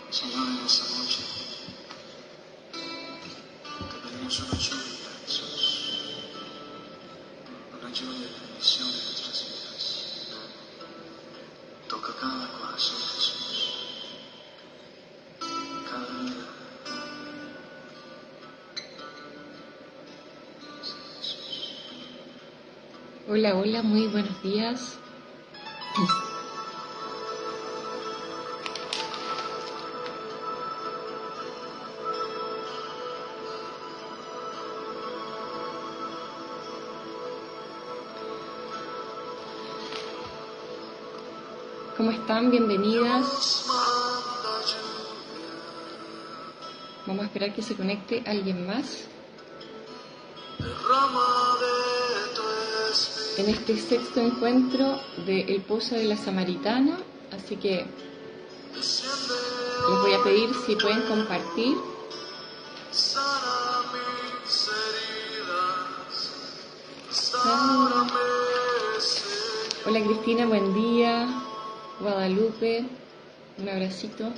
Señor, en esta noche te pedimos una lluvia, Jesús, una lluvia de bendición en nuestras vidas. Toca cada corazón, Jesús, cada vida. Sí, Jesús. Hola, hola, muy buenos días. ¿Cómo están? Bienvenidas. Vamos a esperar que se conecte alguien más en este sexto encuentro de El Pozo de la Samaritana. Así que les voy a pedir si pueden compartir. Hola Cristina, buen día. Guadalupe, un abracito.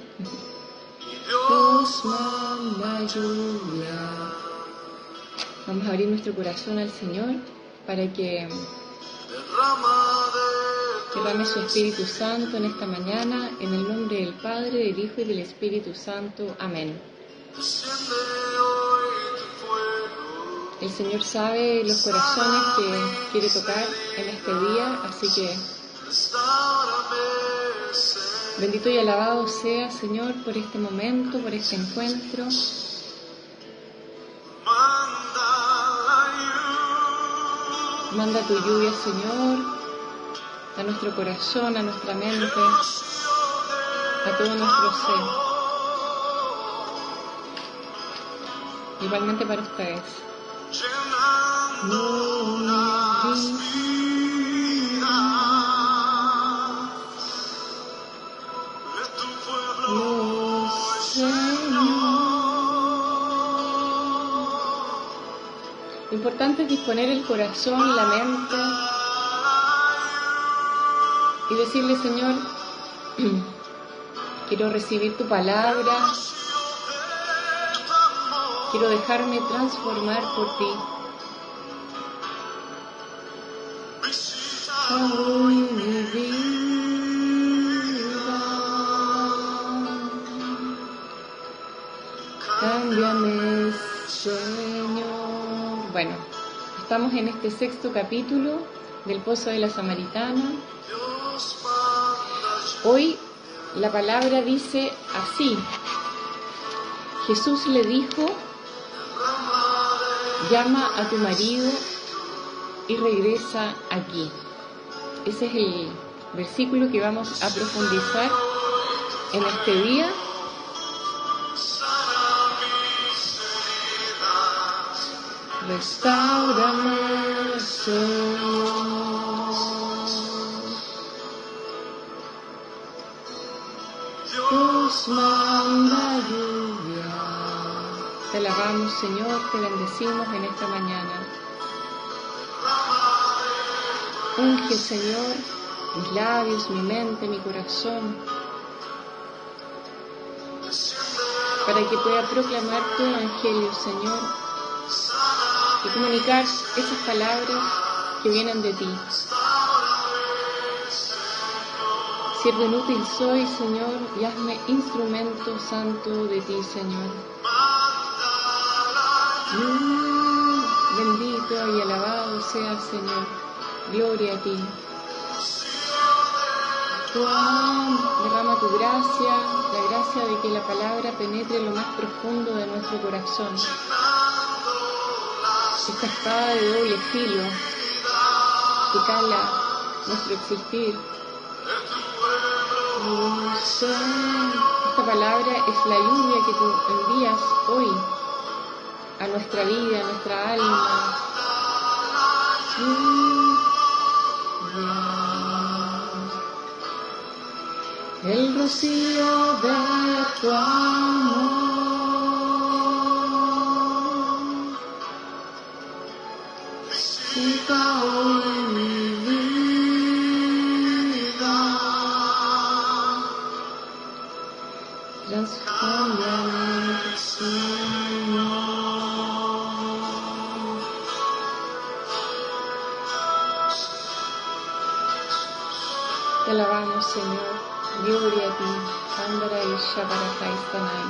Dios manda lluvia. Vamos a abrir nuestro corazón al Señor para que derrame su Espíritu Santo en esta mañana, en el nombre del Padre, del Hijo y del Espíritu Santo. Amén. El Señor sabe los corazones que quiere tocar en este día, así que bendito y alabado sea, Señor, por este momento, por este encuentro. Manda tu lluvia, Señor, a nuestro corazón, a nuestra mente, a todo nuestro ser. Igualmente para ustedes. Lo importante es disponer el corazón, la mente y decirle, Señor, quiero recibir tu palabra, quiero dejarme transformar por ti. Hoy mi vida, cámbiame, Señor. Bueno, estamos en este sexto capítulo del Pozo de la Samaritana. Hoy la palabra dice así: Jesús le dijo, llama a tu marido y regresa aquí. Ese es el versículo que vamos a profundizar en este día. Restáurame, Señor. Dios manda lluvia. Te alabamos, Señor, te bendecimos en esta mañana. Unge, Señor, mis labios, mi mente, mi corazón, para que pueda proclamar tu evangelio, Señor, y comunicar esas palabras que vienen de ti. Siervo inútil soy, Señor, y hazme instrumento santo de ti, Señor. Bendito y alabado sea, Señor. Gloria a ti. Derrama tu gracia, la gracia de que la palabra penetre lo más profundo de nuestro corazón. Esta espada de doble filo que cala nuestro existir. Esta palabra es la lluvia que tú envías hoy a nuestra vida, a nuestra alma. El rocío de tu amor visita hoy mi vida. Transfórmame, Señor. Te alabamos, Señor. Gloria a ti. Andarai Shabarakai Sanai.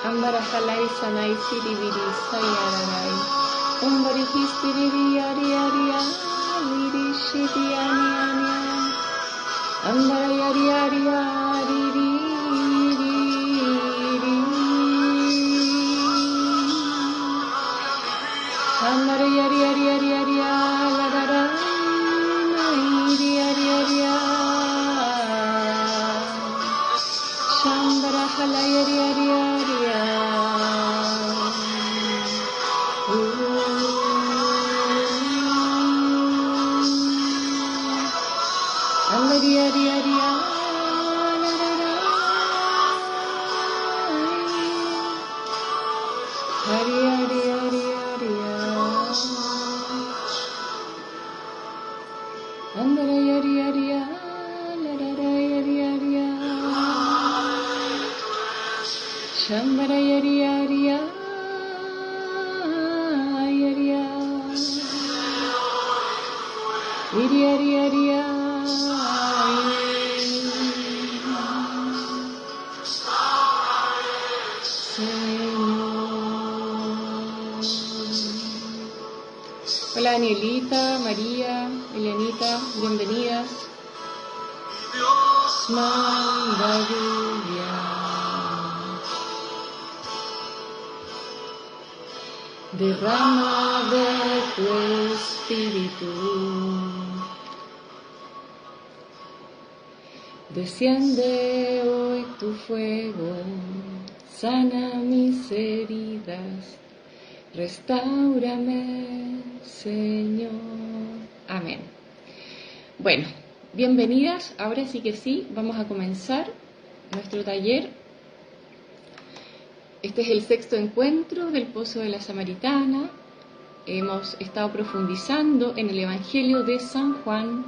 Ambarajalai Sanai Siribiri Sayararai. Umbarihis Piriri Ari Aria. Viri Shiti Ani Ania. Ambarai Ari Aria. Riri. Ambarai Ari Ari Ari Ari. Lararai. Nairi Ari Ari. Shambarajalai Ari Ari Ari. Ari Ari Ari. Hari Hari Hari Hari Andara Hari Hari Ladara Hari Hari Shambara Hari Hari Hari Hari Hari Hari Hola Danielita, María, Elianita, bienvenidas. Manda lluvia, derrama de tu espíritu, desciende hoy tu fuego, sana mis heridas. Restáurame, Señor. Amén. Bueno, bienvenidas. Ahora sí que sí, vamos a comenzar nuestro taller. Este es el 6º encuentro del Pozo de la Samaritana. Hemos estado profundizando en el Evangelio de San Juan,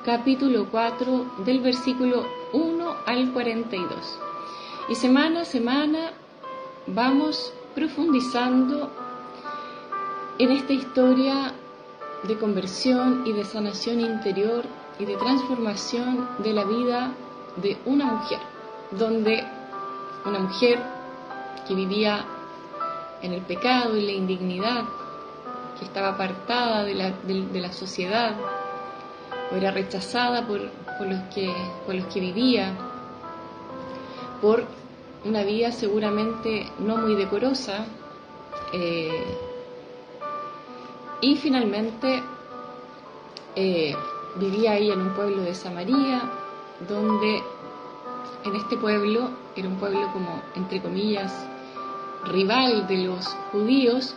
capítulo 4, del versículo 1 al 42. Y semana a semana vamos profundizando en esta historia de conversión y de sanación interior y de transformación de la vida de una mujer, donde una mujer que vivía en el pecado y la indignidad, que estaba apartada de la sociedad, o era rechazada por los que vivía, por una vida seguramente no muy decorosa, y finalmente vivía ahí en un pueblo de Samaria, donde en este pueblo, era un pueblo como, entre comillas, rival de los judíos,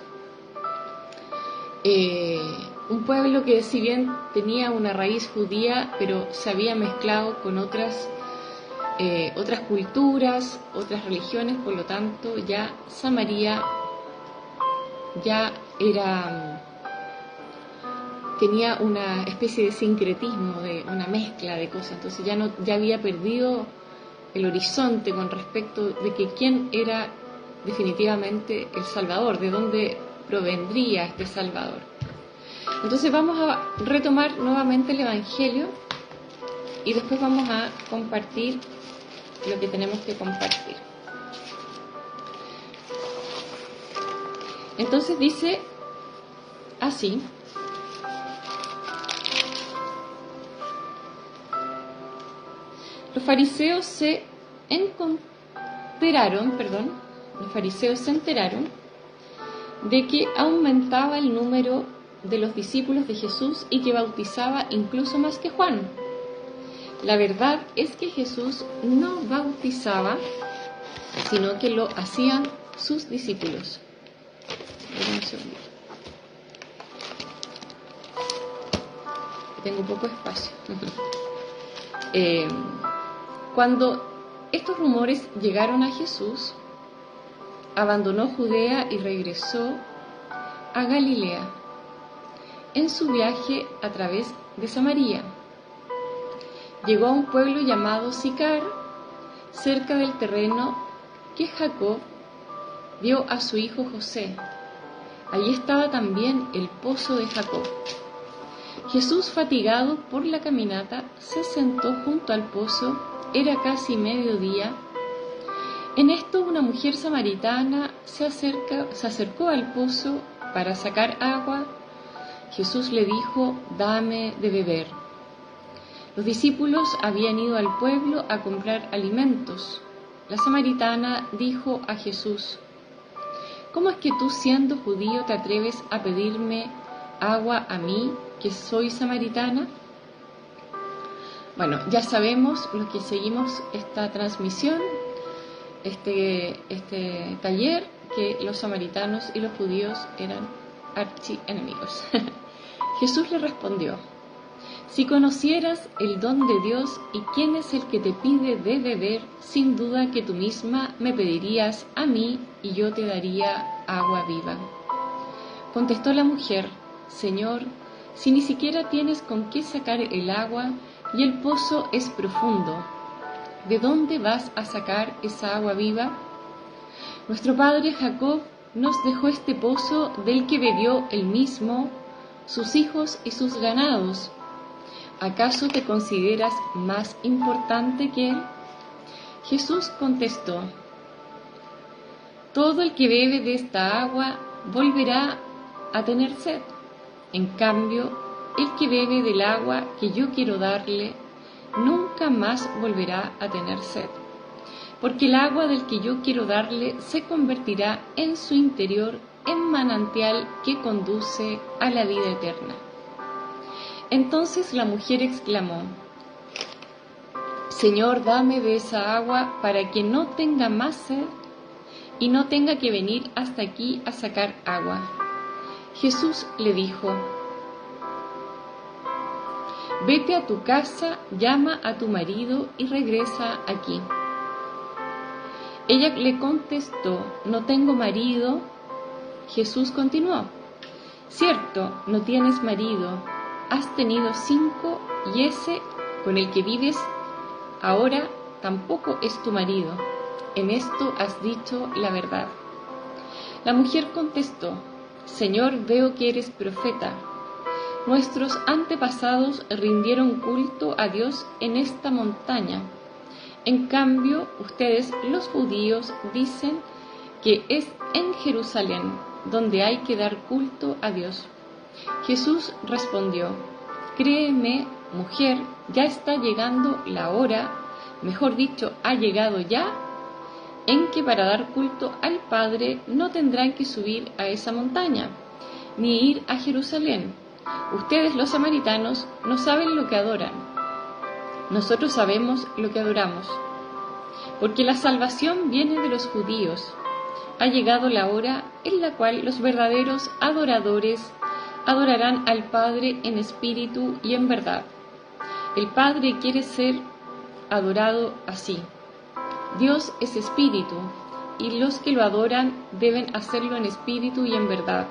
un pueblo que si bien tenía una raíz judía, pero se había mezclado con otras culturas, otras religiones, por lo tanto ya Samaria ya tenía una especie de sincretismo, de una mezcla de cosas, entonces ya había perdido el horizonte con respecto de que quién era definitivamente el Salvador, de dónde provendría este Salvador. Entonces vamos a retomar nuevamente el Evangelio y después vamos a compartir lo que tenemos que compartir. Entonces dice así: los fariseos se enteraron de que aumentaba el número de los discípulos de Jesús y que bautizaba incluso más que Juan. La verdad es que Jesús no bautizaba, sino que lo hacían sus discípulos. Un segundito. Tengo poco espacio. Cuando estos rumores llegaron a Jesús, abandonó Judea y regresó a Galilea en su viaje a través de Samaria. Llegó a un pueblo llamado Sicar, cerca del terreno que Jacob vio a su hijo José. Allí estaba también el pozo de Jacob. Jesús, fatigado por la caminata, se sentó junto al pozo. Era casi mediodía. En esto una mujer samaritana se acercó al pozo para sacar agua. Jesús le dijo: «Dame de beber». Los discípulos habían ido al pueblo a comprar alimentos. La samaritana dijo a Jesús: «¿Cómo es que tú, siendo judío, te atreves a pedirme agua a mí, que soy samaritana?» Bueno, ya sabemos, los que seguimos esta transmisión, este taller, que los samaritanos y los judíos eran archienemigos. Jesús le respondió: «Si conocieras el don de Dios y quién es el que te pide de beber, sin duda que tú misma me pedirías a mí y yo te daría agua viva». Contestó la mujer: «Señor, si ni siquiera tienes con qué sacar el agua y el pozo es profundo, ¿de dónde vas a sacar esa agua viva? Nuestro padre Jacob nos dejó este pozo del que bebió él mismo, sus hijos y sus ganados. ¿Acaso te consideras más importante que él?». Jesús contestó: «Todo el que bebe de esta agua volverá a tener sed. En cambio, el que bebe del agua que yo quiero darle, nunca más volverá a tener sed, porque el agua del que yo quiero darle se convertirá en su interior en manantial que conduce a la vida eterna». Entonces la mujer exclamó: «Señor, dame de esa agua para que no tenga más sed y no tenga que venir hasta aquí a sacar agua». Jesús le dijo: «Vete a tu casa, llama a tu marido y regresa aquí». Ella le contestó: «No tengo marido». Jesús continuó: «Cierto, no tienes marido, has tenido 5 y ese con el que vives ahora tampoco es tu marido. En esto has dicho la verdad». La mujer contestó: «Señor, veo que eres profeta. Nuestros antepasados rindieron culto a Dios en esta montaña. En cambio, ustedes, los judíos, dicen que es en Jerusalén donde hay que dar culto a Dios». Jesús respondió: «Créeme, mujer, ya está llegando la hora, mejor dicho, ha llegado ya, en que para dar culto al Padre no tendrán que subir a esa montaña, ni ir a Jerusalén. Ustedes, los samaritanos, no saben lo que adoran. Nosotros sabemos lo que adoramos, porque la salvación viene de los judíos. Ha llegado la hora en la cual los verdaderos adoradores adorarán al Padre en espíritu y en verdad. El Padre quiere ser adorado así. Dios es espíritu, y los que lo adoran deben hacerlo en espíritu y en verdad».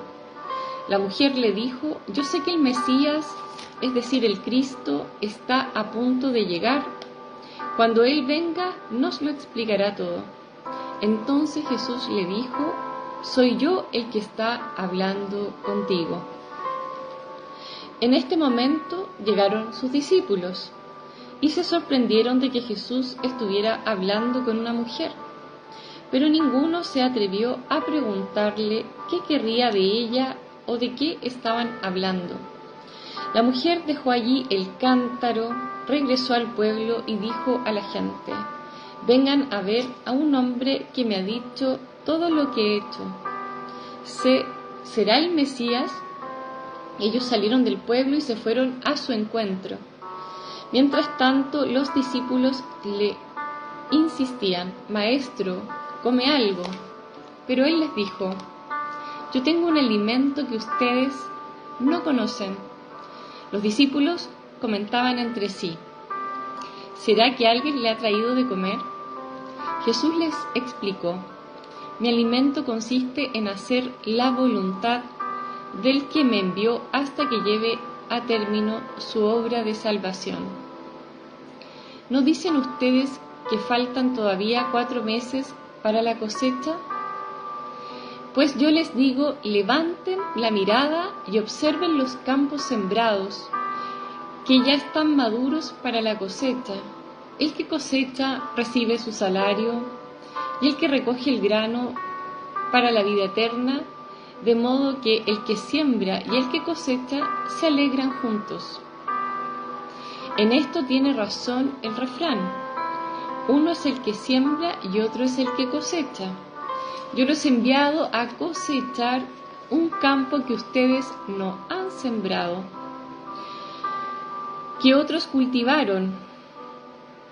La mujer le dijo: «Yo sé que el Mesías, es decir, el Cristo, está a punto de llegar. Cuando Él venga, nos lo explicará todo». Entonces Jesús le dijo: «Soy yo el que está hablando contigo». En este momento llegaron sus discípulos y se sorprendieron de que Jesús estuviera hablando con una mujer, pero ninguno se atrevió a preguntarle qué querría de ella o de qué estaban hablando. La mujer dejó allí el cántaro, regresó al pueblo y dijo a la gente: «Vengan a ver a un hombre que me ha dicho todo lo que he hecho. ¿Será el Mesías?». Ellos salieron del pueblo y se fueron a su encuentro. Mientras tanto, los discípulos le insistían: «Maestro, come algo». Pero él les dijo: «Yo tengo un alimento que ustedes no conocen». Los discípulos comentaban entre sí: «¿Será que alguien le ha traído de comer?». Jesús les explicó: «Mi alimento consiste en hacer la voluntad del que me envió hasta que lleve a término su obra de salvación. ¿No dicen ustedes que faltan todavía 4 meses para la cosecha? Pues yo les digo, levanten la mirada y observen los campos sembrados, que ya están maduros para la cosecha. El que cosecha recibe su salario, y el que recoge el grano para la vida eterna, de modo que el que siembra y el que cosecha se alegran juntos. En esto tiene razón el refrán: uno es el que siembra y otro es el que cosecha. Yo los he enviado a cosechar un campo que ustedes no han sembrado, que otros cultivaron.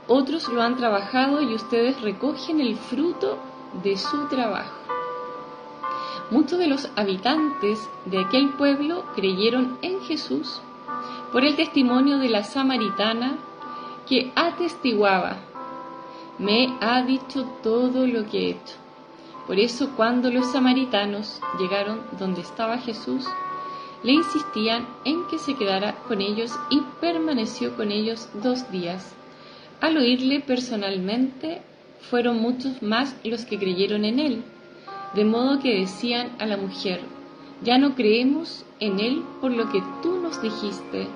Otros lo han trabajado y ustedes recogen el fruto de su trabajo. Muchos de los habitantes de aquel pueblo creyeron en Jesús por el testimonio de la samaritana, que atestiguaba: me ha dicho todo lo que he hecho. Por eso, cuando los samaritanos llegaron donde estaba Jesús, le insistían en que se quedara con ellos y permaneció con ellos 2 días. Al oírle personalmente, fueron muchos más los que creyeron en él, de modo que decían a la mujer: ya no creemos en él por lo que tú nos dijiste,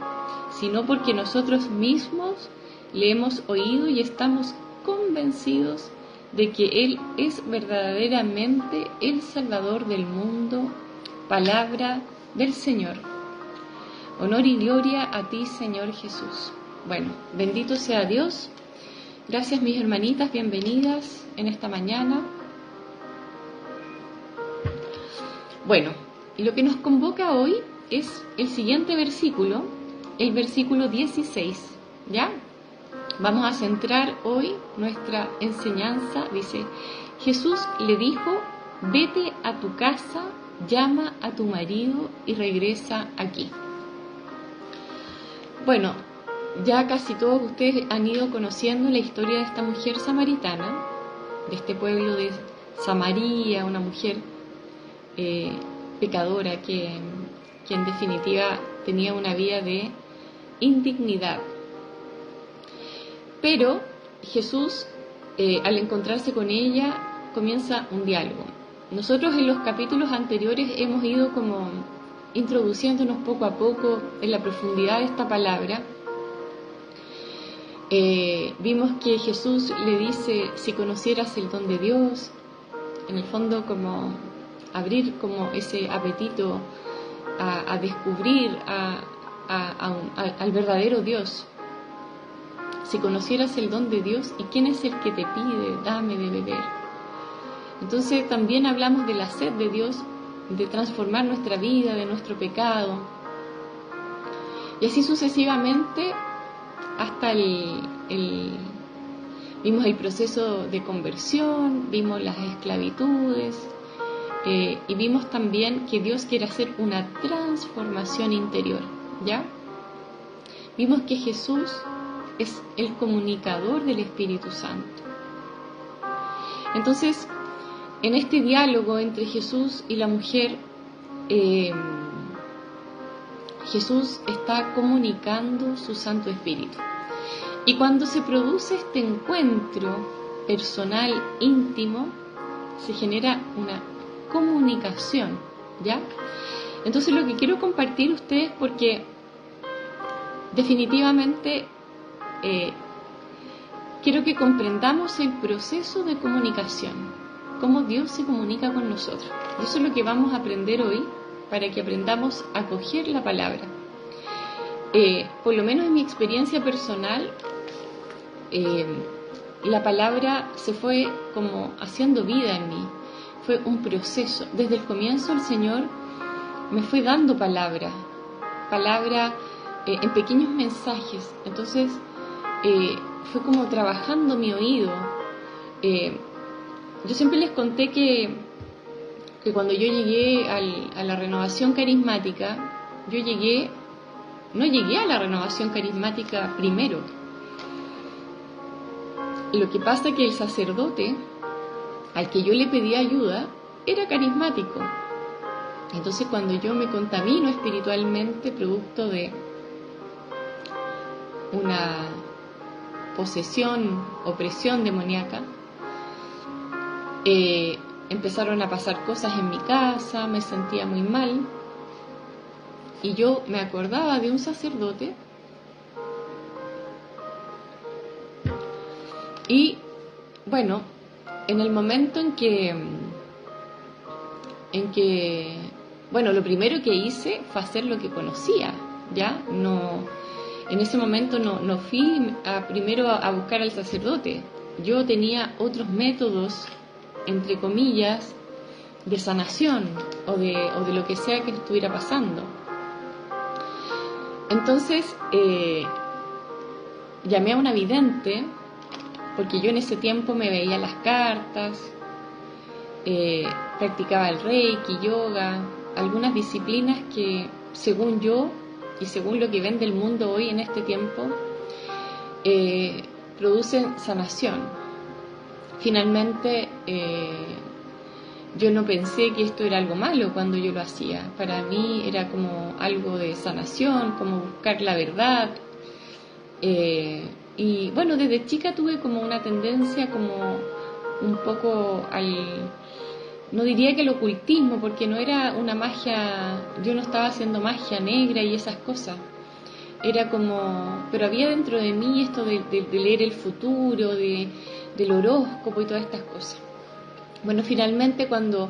sino porque nosotros mismos le hemos oído y estamos convencidos de que él es verdaderamente el Salvador del mundo. Palabra del Señor. Honor y gloria a ti, Señor Jesús. Bueno, bendito sea Dios. Gracias, mis hermanitas, bienvenidas en esta mañana. Bueno, lo que nos convoca hoy es el siguiente versículo, el versículo 16, ¿ya? Vamos a centrar hoy nuestra enseñanza. Dice: Jesús le dijo: vete a tu casa, llama a tu marido y regresa aquí. Bueno, ya casi todos ustedes han ido conociendo la historia de esta mujer samaritana, de este pueblo de Samaria, una mujer pecadora que en definitiva tenía una vida de indignidad. Pero Jesús, al encontrarse con ella, comienza un diálogo. Nosotros en los capítulos anteriores hemos ido como introduciéndonos poco a poco en la profundidad de esta palabra. Vimos que Jesús le dice: si conocieras el don de Dios, en el fondo como abrir como ese apetito a descubrir al verdadero Dios. Si conocieras el don de Dios, ¿y quién es el que te pide, dame de beber? Entonces también hablamos de la sed de Dios, de transformar nuestra vida, de nuestro pecado. Y así sucesivamente hasta vimos el proceso de conversión, vimos las esclavitudes, y vimos también que Dios quiere hacer una transformación interior, ¿ya? Vimos que Jesús es el comunicador del Espíritu Santo. Entonces, en este diálogo entre Jesús y la mujer, Jesús está comunicando su Santo Espíritu. Y cuando se produce este encuentro personal, íntimo, se genera una comunicación, ¿ya? Entonces lo que quiero compartir ustedes, porque definitivamente quiero que comprendamos el proceso de comunicación, cómo Dios se comunica con nosotros. Y eso es lo que vamos a aprender hoy, para que aprendamos a acoger la palabra. Por lo menos en mi experiencia personal, la palabra se fue como haciendo vida en mí. Fue un proceso. Desde el comienzo el Señor me fue dando palabra en pequeños mensajes. Entonces fue como trabajando mi oído. Yo siempre les conté que cuando yo llegué a la renovación carismática, no llegué a la renovación carismática primero. Lo que pasa es que el sacerdote al que yo le pedí ayuda era carismático. Entonces cuando yo me contamino espiritualmente producto de una posesión, opresión demoníaca, empezaron a pasar cosas en mi casa, me sentía muy mal, y yo me acordaba de un sacerdote, y bueno, en el momento en que bueno, lo primero que hice fue hacer lo que conocía, ¿ya? No, en ese momento no fui primero a buscar al sacerdote. Yo tenía otros métodos, entre comillas, de sanación o de lo que sea que estuviera pasando. Entonces, llamé a una vidente, porque yo en ese tiempo me veía las cartas, practicaba el reiki, yoga, algunas disciplinas que, según yo y según lo que vende el mundo hoy en este tiempo, producen sanación. Finalmente, yo no pensé que esto era algo malo cuando yo lo hacía. Para mí era como algo de sanación, como buscar la verdad. Y bueno, desde chica tuve como una tendencia como un poco no diría que el ocultismo, porque no era una magia, yo no estaba haciendo magia negra y esas cosas. Era como, pero había dentro de mí esto de leer el futuro, del horóscopo y todas estas cosas. Bueno, finalmente cuando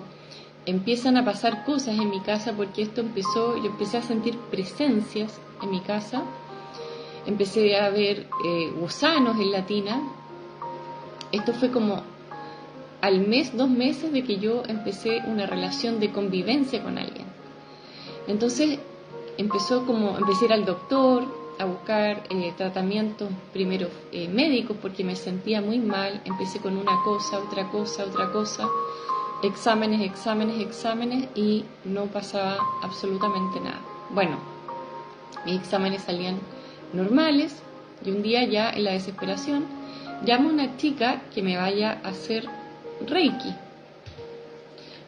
empiezan a pasar cosas en mi casa, porque esto empezó, yo empecé a sentir presencias en mi casa, empecé a ver gusanos en la tina. Esto fue como al mes, 2 meses de que yo empecé una relación de convivencia con alguien. Entonces empecé a ir al doctor, a buscar tratamientos primero médicos, porque me sentía muy mal. Empecé con una cosa, otra cosa, exámenes y no pasaba absolutamente nada. Bueno, mis exámenes salían normales y un día, ya en la desesperación, llamo a una chica que me vaya a hacer Reiki.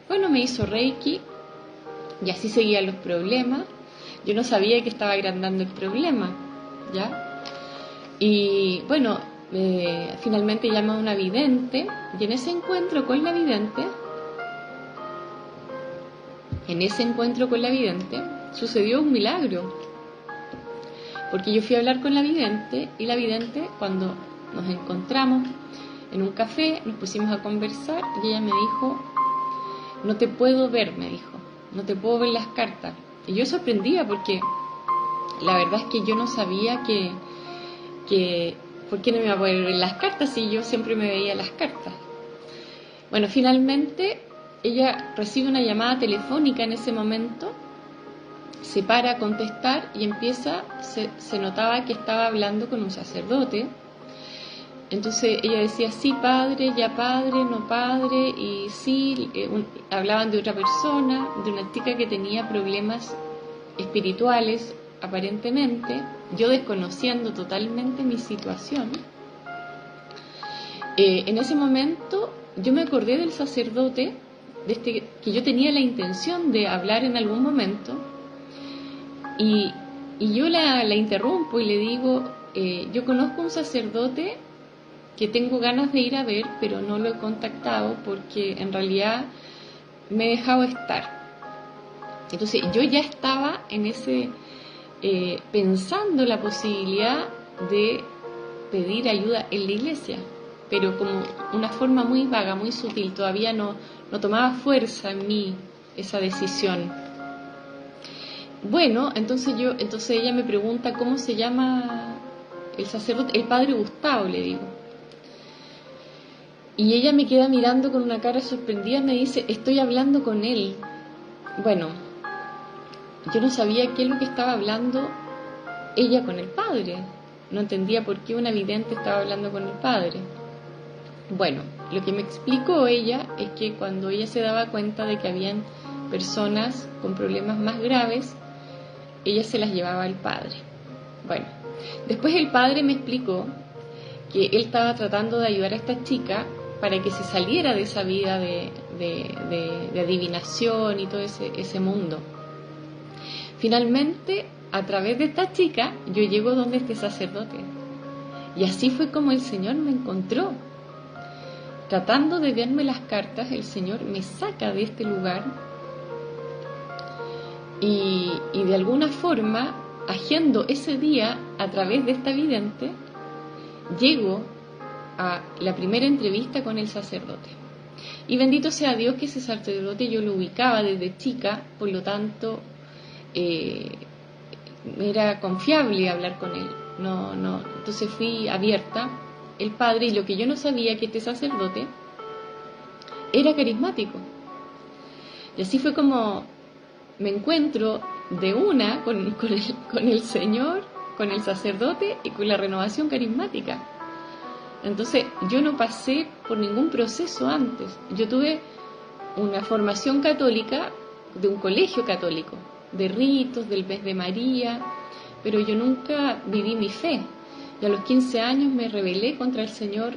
Bueno, me hizo Reiki y así seguían los problemas. Yo no sabía que estaba agrandando el problema, ¿ya? Y bueno, finalmente llamé a una vidente, y en ese encuentro con la vidente, sucedió un milagro. Porque yo fui a hablar con la vidente, y la vidente, cuando nos encontramos en un café, nos pusimos a conversar, y ella me dijo: no te puedo ver, me dijo, no te puedo ver las cartas. Y yo sorprendía, porque la verdad es que yo no sabía que ¿por qué no me iba a poder ver las cartas si yo siempre me veía las cartas? Bueno, finalmente ella recibe una llamada telefónica en ese momento, se para a contestar y se notaba que estaba hablando con un sacerdote. Entonces ella decía: sí, padre, ya padre, no padre, y sí, hablaban de otra persona, de una chica que tenía problemas espirituales, aparentemente, yo desconociendo totalmente mi situación. En ese momento yo me acordé del sacerdote, que yo tenía la intención de hablar en algún momento, y yo la interrumpo y le digo: yo conozco un sacerdote que tengo ganas de ir a ver, pero no lo he contactado porque en realidad me he dejado estar. Entonces yo ya estaba en pensando la posibilidad de pedir ayuda en la iglesia, pero como una forma muy vaga, muy sutil. Todavía no tomaba fuerza en mí esa decisión. Bueno, entonces ella me pregunta: ¿cómo se llama el sacerdote? El padre Gustavo, le digo. Y ella me queda mirando con una cara sorprendida, me dice: estoy hablando con él. Bueno, yo no sabía qué es lo que estaba hablando ella con el padre. No entendía por qué una vidente estaba hablando con el padre. Bueno, lo que me explicó ella es que cuando ella se daba cuenta de que habían personas con problemas más graves, ella se las llevaba al padre. Bueno, después el padre me explicó que él estaba tratando de ayudar a esta chica para que se saliera de esa vida de adivinación y todo ese mundo. Finalmente, a través de esta chica, yo llego donde este sacerdote. Y así fue como el Señor me encontró. tratando de verme las cartas, el Señor me saca de este lugar y de alguna forma, haciendo ese día a través de esta vidente, llego a la primera entrevista con el sacerdote. Y bendito sea Dios que ese sacerdote yo lo ubicaba desde chica, por lo tanto era confiable hablar con él. Entonces fui abierta. El padre, y lo que yo no sabía, que este sacerdote era carismático. Y así fue como me encuentro de una con el Señor, con el sacerdote y con la renovación carismática. Entonces yo no pasé por ningún proceso antes. Yo tuve una formación católica de un colegio católico, de ritos, del mes de María, pero yo nunca viví mi fe. Y a los 15 años me rebelé contra el Señor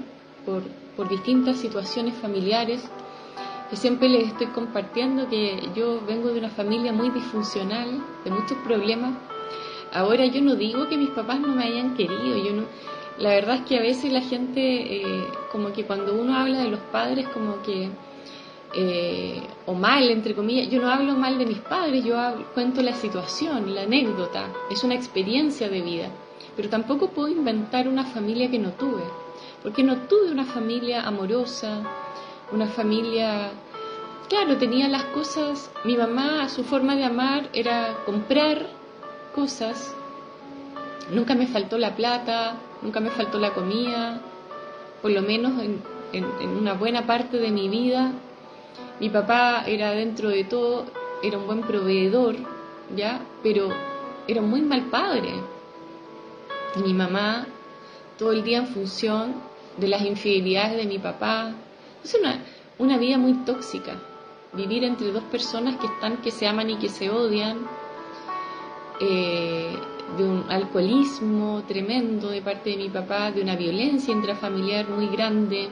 por distintas situaciones familiares, que siempre les estoy compartiendo que yo vengo de una familia muy disfuncional, de muchos problemas. Ahora yo no digo que mis papás no me hayan querido, la verdad es que a veces la gente, como que cuando uno habla de los padres, como que, o mal, entre comillas, yo no hablo mal de mis padres, cuento la situación, la anécdota, es una experiencia de vida. Pero tampoco puedo inventar una familia que no tuve, porque no tuve una familia amorosa, una familia... Claro, tenía las cosas, mi mamá, su forma de amar era comprar cosas, nunca me faltó la plata, nunca me faltó la comida, por lo menos en una buena parte de mi vida. Mi papá era, dentro de todo, era un buen proveedor, ¿ya? Pero era un muy mal padre. Y mi mamá, todo el día en función de las infidelidades de mi papá. Es una vida muy tóxica. Vivir entre dos personas que se aman y que se odian. De un alcoholismo tremendo de parte de mi papá, de una violencia intrafamiliar muy grande.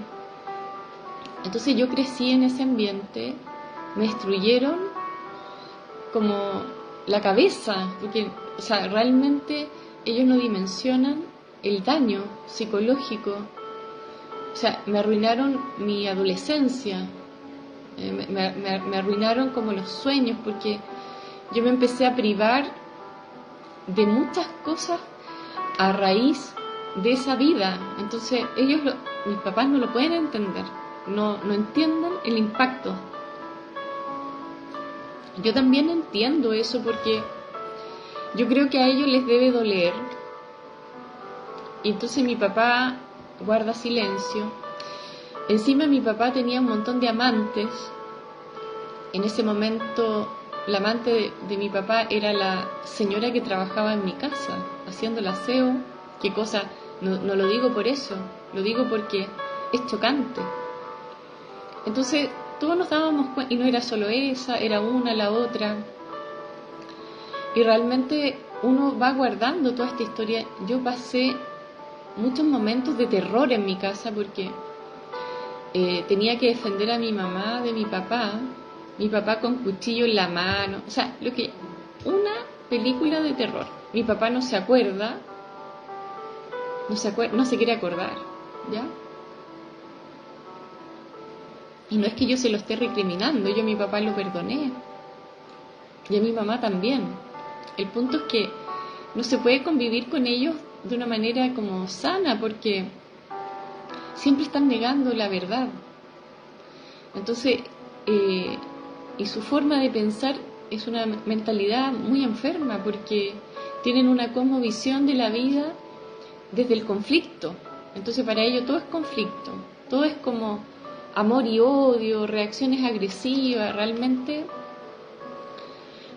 Entonces yo crecí en ese ambiente, me destruyeron como la cabeza, porque, o sea, realmente ellos no dimensionan el daño psicológico. O sea, me arruinaron mi adolescencia, me arruinaron como los sueños, porque yo me empecé a privar de muchas cosas a raíz de esa vida. Entonces mis papás no lo pueden entender, no entienden el impacto. Yo también entiendo eso, porque yo creo que a ellos les debe doler. Y entonces mi papá guarda silencio. Encima mi papá tenía un montón de amantes. En ese momento la amante de mi papá era la señora que trabajaba en mi casa, haciendo el aseo. Qué cosa, no lo digo por eso, lo digo porque es chocante. Entonces todos nos dábamos cuenta, y no era solo esa, era una, la otra. Y realmente uno va guardando toda esta historia. Yo pasé muchos momentos de terror en mi casa porque tenía que defender a mi mamá de mi papá con cuchillo en la mano, o sea, una película de terror. Mi papá no se acuerda, no se quiere acordar, ¿ya? Y no es que yo se lo esté recriminando, yo a mi papá lo perdoné, y a mi mamá también. El punto es que no se puede convivir con ellos de una manera como sana, porque siempre están negando la verdad. Entonces, y su forma de pensar es una mentalidad muy enferma, porque tienen una cosmovisión de la vida desde el conflicto. Entonces para ellos todo es conflicto, todo es como amor y odio, reacciones agresivas. Realmente,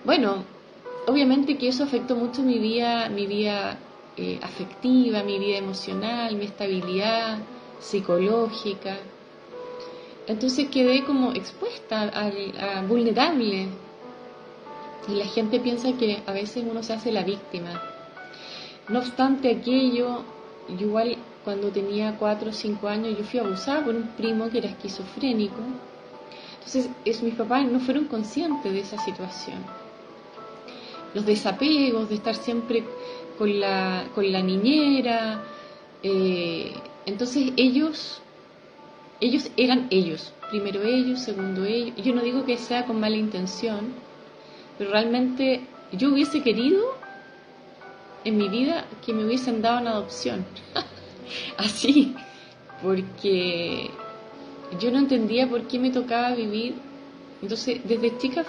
bueno, obviamente que eso afectó mucho mi vida afectiva, mi vida emocional, mi estabilidad psicológica. Entonces quedé como expuesta a vulnerable. Y la gente piensa que a veces uno se hace la víctima. No obstante aquello, yo igual cuando tenía 4 o 5 años, yo fui abusada por un primo que era esquizofrénico. Entonces mis papás no fueron conscientes de esa situación. Los desapegos, de estar siempre con la niñera. Entonces ellos ellos eran ellos, primero ellos, segundo ellos. Yo no digo que sea con mala intención, pero realmente yo hubiese querido en mi vida que me hubiesen dado una adopción, así, porque yo no entendía por qué me tocaba vivir. Entonces, desde chica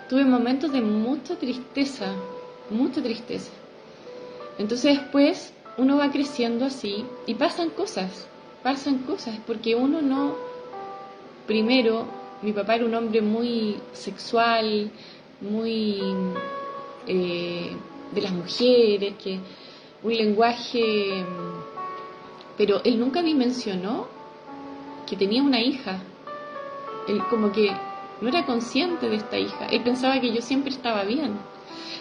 tuve momentos de mucha tristeza, mucha tristeza. Entonces después uno va creciendo así y pasan cosas, porque uno no... Primero, mi papá era un hombre muy sexual, muy de las mujeres, que un lenguaje... Pero él nunca dimensionó que tenía una hija. Él como que no era consciente de esta hija. Él pensaba que yo siempre estaba bien.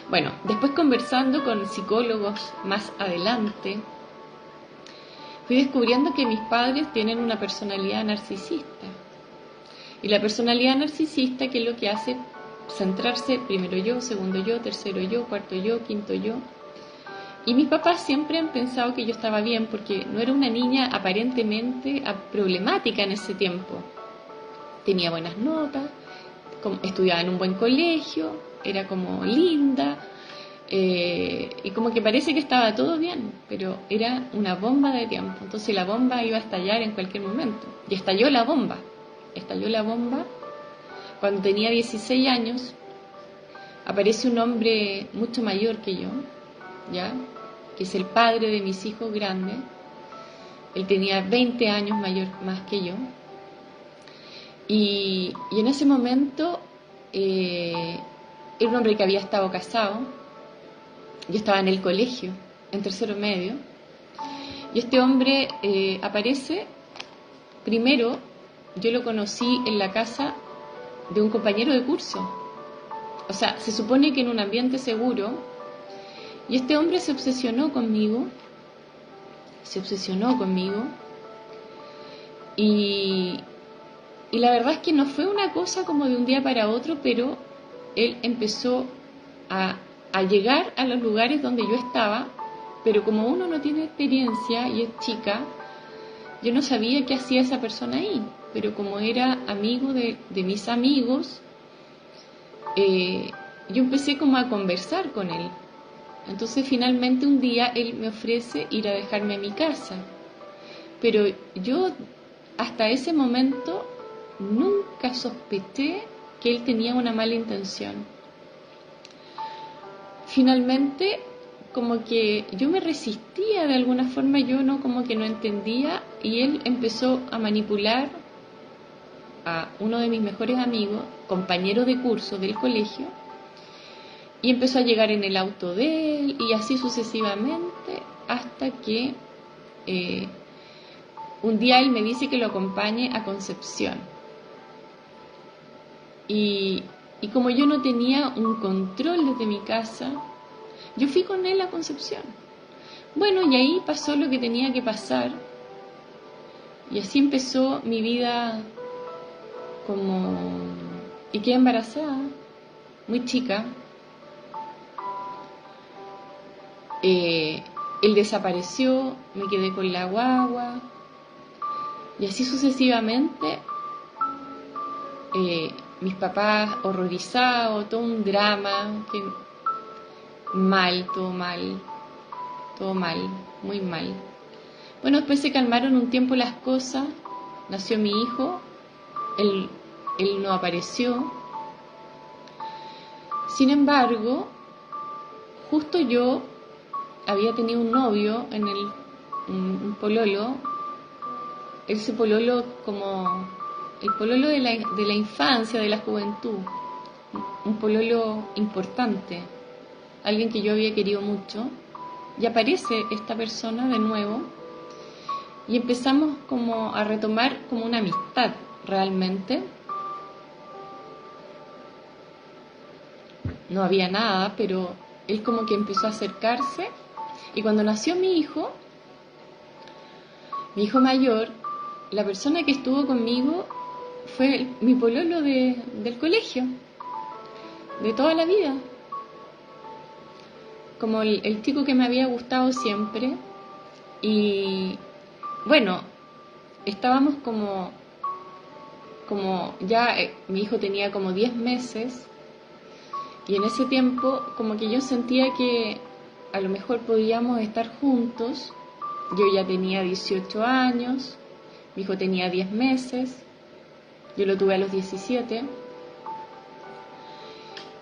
Bueno, después conversando con psicólogos más adelante, fui descubriendo que mis padres tienen una personalidad narcisista. Y la personalidad narcisista, ¿qué es lo que hace? Centrarse primero yo, segundo yo, tercero yo, cuarto yo, quinto yo. Y mis papás siempre han pensado que yo estaba bien porque no era una niña aparentemente problemática en ese tiempo. Tenía buenas notas, estudiaba en un buen colegio, era como linda, y como que parece que estaba todo bien, pero era una bomba de tiempo. Entonces la bomba iba a estallar en cualquier momento. Y estalló la bomba. Cuando tenía 16 años, aparece un hombre mucho mayor que yo, ¿ya? Que es el padre de mis hijos grandes. Él tenía 20 años más que yo. Y en ese momento era un hombre que había estado casado. Yo estaba en el colegio, en tercero medio. Y este hombre aparece. Primero, yo lo conocí en la casa de un compañero de curso. O sea, se supone que en un ambiente seguro. Y este hombre se obsesionó conmigo. Y la verdad es que no fue una cosa como de un día para otro, pero él empezó a llegar a los lugares donde yo estaba, pero como uno no tiene experiencia y es chica, yo no sabía qué hacía esa persona ahí, pero como era amigo de mis amigos, yo empecé como a conversar con él. Entonces finalmente un día él me ofrece ir a dejarme a mi casa, pero yo hasta ese momento nunca sospeché que él tenía una mala intención. Finalmente, como que yo me resistía de alguna forma, yo no, como que no entendía, y él empezó a manipular a uno de mis mejores amigos, compañero de curso del colegio, y empezó a llegar en el auto de él, y así sucesivamente, hasta que un día él me dice que lo acompañe a Concepción. Y como yo no tenía un control desde mi casa, yo fui con él a Concepción. Bueno, y ahí pasó lo que tenía que pasar. Y así empezó mi vida y quedé embarazada, muy chica. Él desapareció, me quedé con la guagua. Y así sucesivamente, mis papás horrorizados, todo un drama, todo mal, muy mal. Bueno, después se calmaron un tiempo las cosas, nació mi hijo, él no apareció. Sin embargo, justo yo había tenido un novio, un pololo, ese pololo como el pololo de la infancia, de la juventud, un pololo importante, alguien que yo había querido mucho, y aparece esta persona de nuevo, y empezamos como a retomar como una amistad realmente. No había nada, pero él como que empezó a acercarse, y cuando nació mi hijo mayor, la persona que estuvo conmigo fue mi pololo del colegio, de toda la vida, como el chico que me había gustado siempre. Y bueno, estábamos como ya mi hijo tenía como 10 meses, y en ese tiempo como que yo sentía que a lo mejor podíamos estar juntos. Yo ya tenía 18 años, mi hijo tenía 10 meses, yo lo tuve a los 17.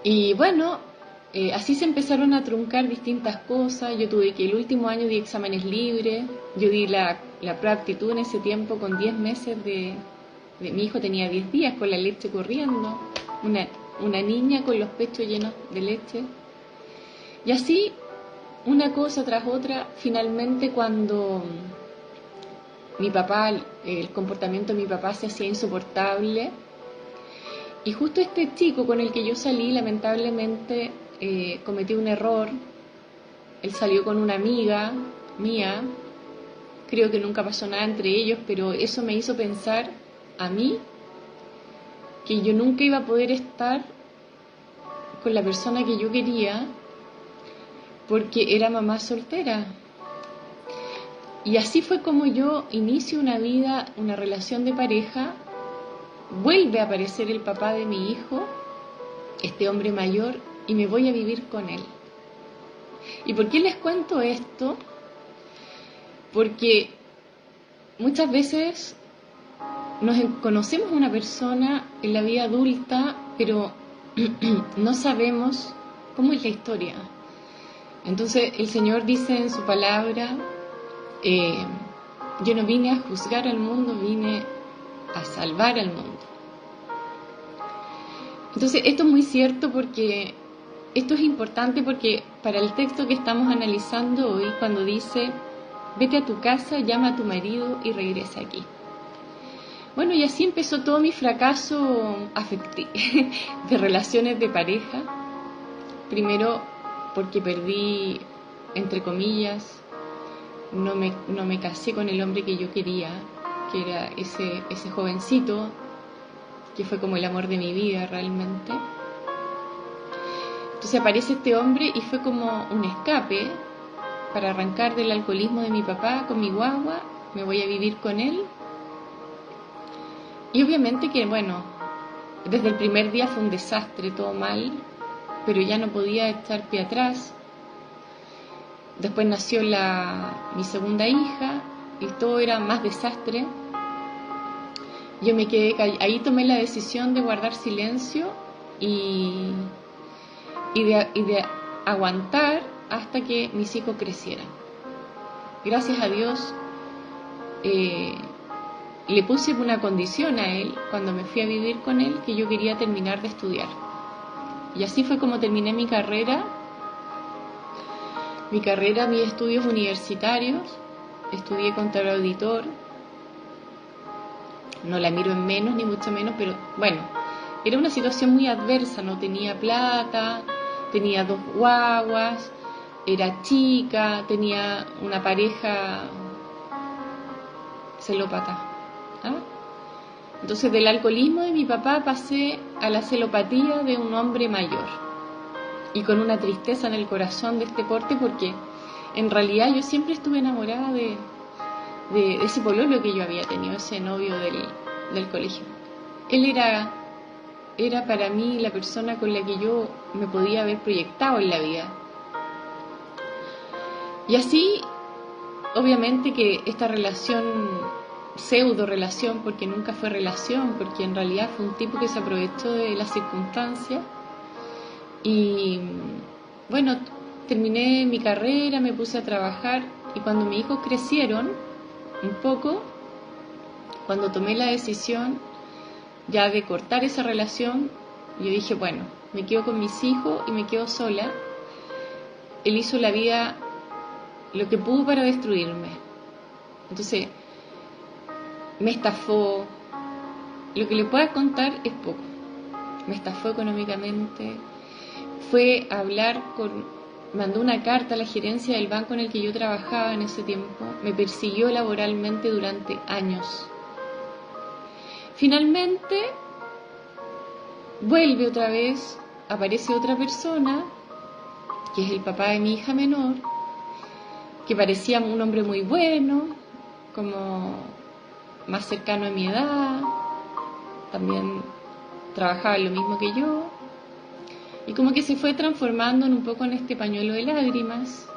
Y bueno, así se empezaron a truncar distintas cosas. Yo tuve que el último año di exámenes libres, yo di la prueba de aptitud en ese tiempo con 10 meses de mi hijo tenía 10 días con la leche corriendo, una niña con los pechos llenos de leche. Y así, una cosa tras otra, finalmente cuando mi papá, el comportamiento de mi papá se hacía insoportable, y justo este chico con el que yo salí, lamentablemente, cometió un error. Él salió con una amiga mía, creo que nunca pasó nada entre ellos, pero eso me hizo pensar a mí que yo nunca iba a poder estar con la persona que yo quería porque era mamá soltera. Y así fue como yo inicio una vida, una relación de pareja. Vuelve a aparecer el papá de mi hijo, este hombre mayor, y me voy a vivir con él. ¿Y por qué les cuento esto? Porque muchas veces conocemos a una persona en la vida adulta, pero no sabemos cómo es la historia. Entonces el Señor dice en su palabra, yo no vine a juzgar al mundo, vine a salvar al mundo. Entonces esto es muy cierto, porque esto es importante, porque para el texto que estamos analizando hoy, cuando dice, vete a tu casa, llama a tu marido y regresa aquí. Bueno, y así empezó todo mi fracaso afectivo de relaciones de pareja. Primero porque perdí, entre comillas, no me casé con el hombre que yo quería, que era ese jovencito, que fue como el amor de mi vida realmente. Entonces aparece este hombre y fue como un escape para arrancar del alcoholismo de mi papá con mi guagua. Me voy a vivir con él. Y obviamente que, bueno, desde el primer día fue un desastre, todo mal, pero ya no podía echar pie atrás. Después nació mi segunda hija y todo era más desastre. Yo me quedé ahí, tomé la decisión de guardar silencio y de aguantar hasta que mis hijos crecieran. Gracias a Dios, le puse una condición a él cuando me fui a vivir con él, que yo quería terminar de estudiar. Y así fue como terminé mi carrera, mis estudios universitarios. Estudié contador auditor. No la miro en menos, ni mucho menos, pero bueno, era una situación muy adversa. No tenía plata, tenía 2 guaguas, era chica, tenía una pareja celópata. Entonces del alcoholismo de mi papá pasé a la celopatía de un hombre mayor, y con una tristeza en el corazón de este porte, porque en realidad yo siempre estuve enamorada de ese pololo que yo había tenido, ese novio del colegio. Él era para mí la persona con la que yo me podía haber proyectado en la vida. Y así, obviamente que esta pseudo relación, porque nunca fue relación, porque en realidad fue un tipo que se aprovechó de las circunstancias. Y bueno, terminé mi carrera, me puse a trabajar, y cuando mis hijos crecieron un poco, cuando tomé la decisión ya de cortar esa relación, yo dije, bueno, me quedo con mis hijos y me quedo sola. Él hizo la vida lo que pudo para destruirme. Entonces me estafó. Lo que le pueda contar es poco. Me estafó económicamente. Fue a hablar mandó una carta a la gerencia del banco en el que yo trabajaba en ese tiempo. Me persiguió laboralmente durante años. Finalmente vuelve otra vez, aparece otra persona, que es el papá de mi hija menor, que parecía un hombre muy bueno, como más cercano a mi edad, también trabajaba en lo mismo que yo, y como que se fue transformando un poco en este pañuelo de lágrimas.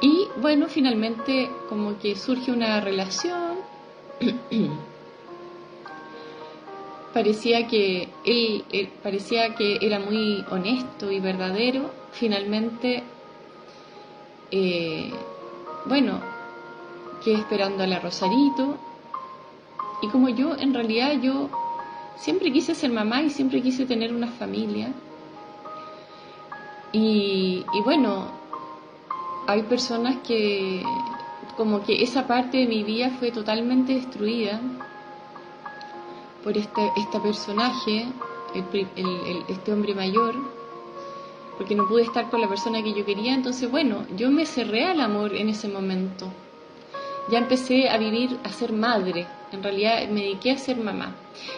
Y bueno, finalmente como que surge una relación. Parecía que él parecía que era muy honesto y verdadero. Finalmente, bueno, quedé esperando a la Rosarito. Y como yo, en realidad, yo siempre quise ser mamá y siempre quise tener una familia. Y bueno, hay personas que como que esa parte de mi vida fue totalmente destruida por este personaje, este hombre mayor, porque no pude estar con la persona que yo quería. Entonces, bueno, yo me cerré al amor en ese momento. Ya empecé a vivir, a ser madre. En realidad me dediqué a ser mamá.